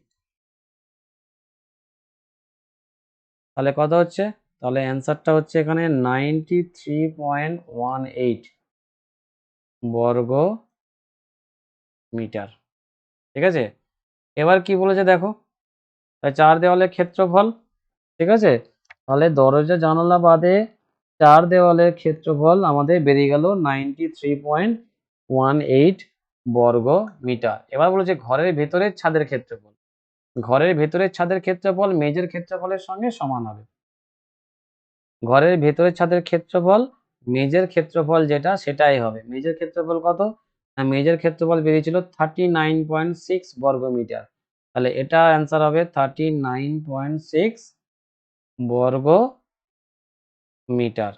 তাহলে কত হচ্ছে? তাহলে অ্যান্সারটা হচ্ছে এখানে 93.18 বর্গ মিটার। ঠিক আছে, এবার কি বলেছে দেখো, চার দেওয়ালের ক্ষেত্রফল। ঠিক আছে, তাহলে দরজা জানালা বাদে চার দেওয়ালের ক্ষেত্রফল আমাদের বেরিয়ে গেল 93.18 বর্গ মিটার। এবার বলেছে ঘরের ভেতরের ছাদের ক্ষেত্রফল। ঘরের ভেতরের ছাদের ক্ষেত্রফল মেঝের ক্ষেত্রফলের সঙ্গে সমান হবে। ঘরের ভেতরের ছাদের ক্ষেত্রফল মেঝের ক্ষেত্রফল যেটা সেটাই হবে। মেঝের ক্ষেত্রফল কত? না, মেঝের ক্ষেত্রফল বেরিয়েছিল 39.6 বর্গ মিটার। তাহলে এটা অ্যান্সার হবে 39.6 বর্গ মিটার।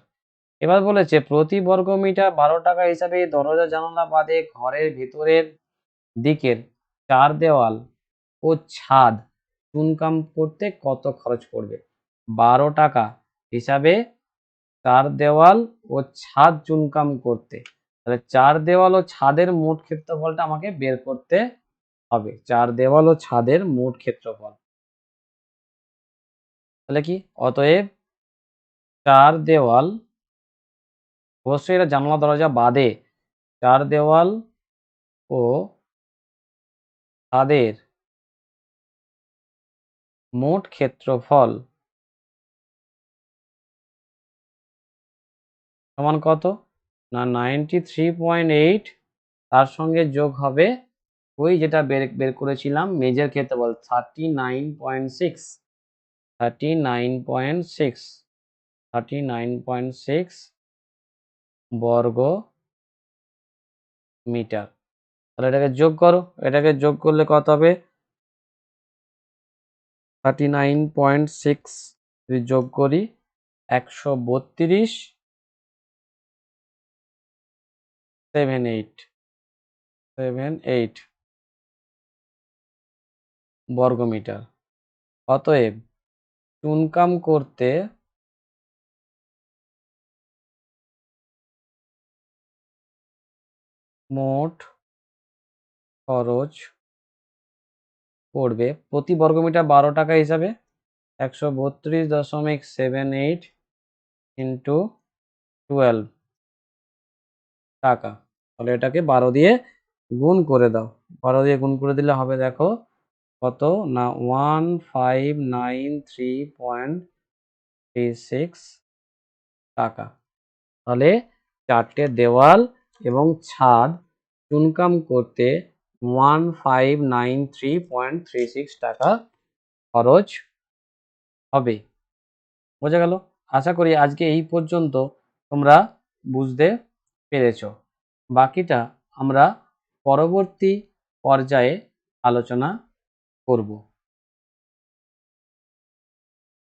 এবার বলেছে প্রতি বর্গ মিটার 12 টাকা হিসাবে দরজা জানালা বাদে ঘরের ভেতরের দিকের চার দেওয়াল ও ছাদ চুনকাম করতে কত খরচ পড়বে? 12 টাকা হিসাবে চার দেওয়াল ও ছাদ চুনকাম করতে, তাহলে চার দেওয়াল ও ছাদের মোট ক্ষেত্রফলটা আমাকে বের করতে হবে। চার দেওয়াল ও ছাদের মোট ক্ষেত্রফল, তাহলে কি? অতএব চার দেওয়াল, অবশ্যই এটা জানালা দরজা বাদে, চার দেওয়াল ও ছাদের মোট ক্ষেত্রফল সমান কত? না, 93.8, তার সঙ্গে যোগ হবে ওই যেটা বের করেছিলাম মেঝের ক্ষেত্রফল 39.6, 39.6 বর্গ মিটার। তাহলে এটাকে যোগ করো, এটাকে যোগ করলে কত হবে? 39.6 যদি যোগ করি 132.78 বর্গ মিটার। অতএব চুনকাম করতে মোট খরচ পড়বে প্রতি বর্গমিটার 12 টাকা হিসাবে 132.78 ইন্টু 12 টাকা। তাহলে এটাকে 12 দিয়ে গুণ করে দাও। 12 দিয়ে গুণ করে দিলে হবে দেখো কত না 1593.36 টাকা। তাহলে 4টে দেওয়াল এবং ছাদ চুনকাম করতে 1593.36 টাকা খরচ হবে। বোঝা গেল? আশা করি আজকে এই পর্যন্ত তোমরা বুঝতে পেরেছ। বাকিটা আমরা পরবর্তী পর্যায়ে আলোচনা করব।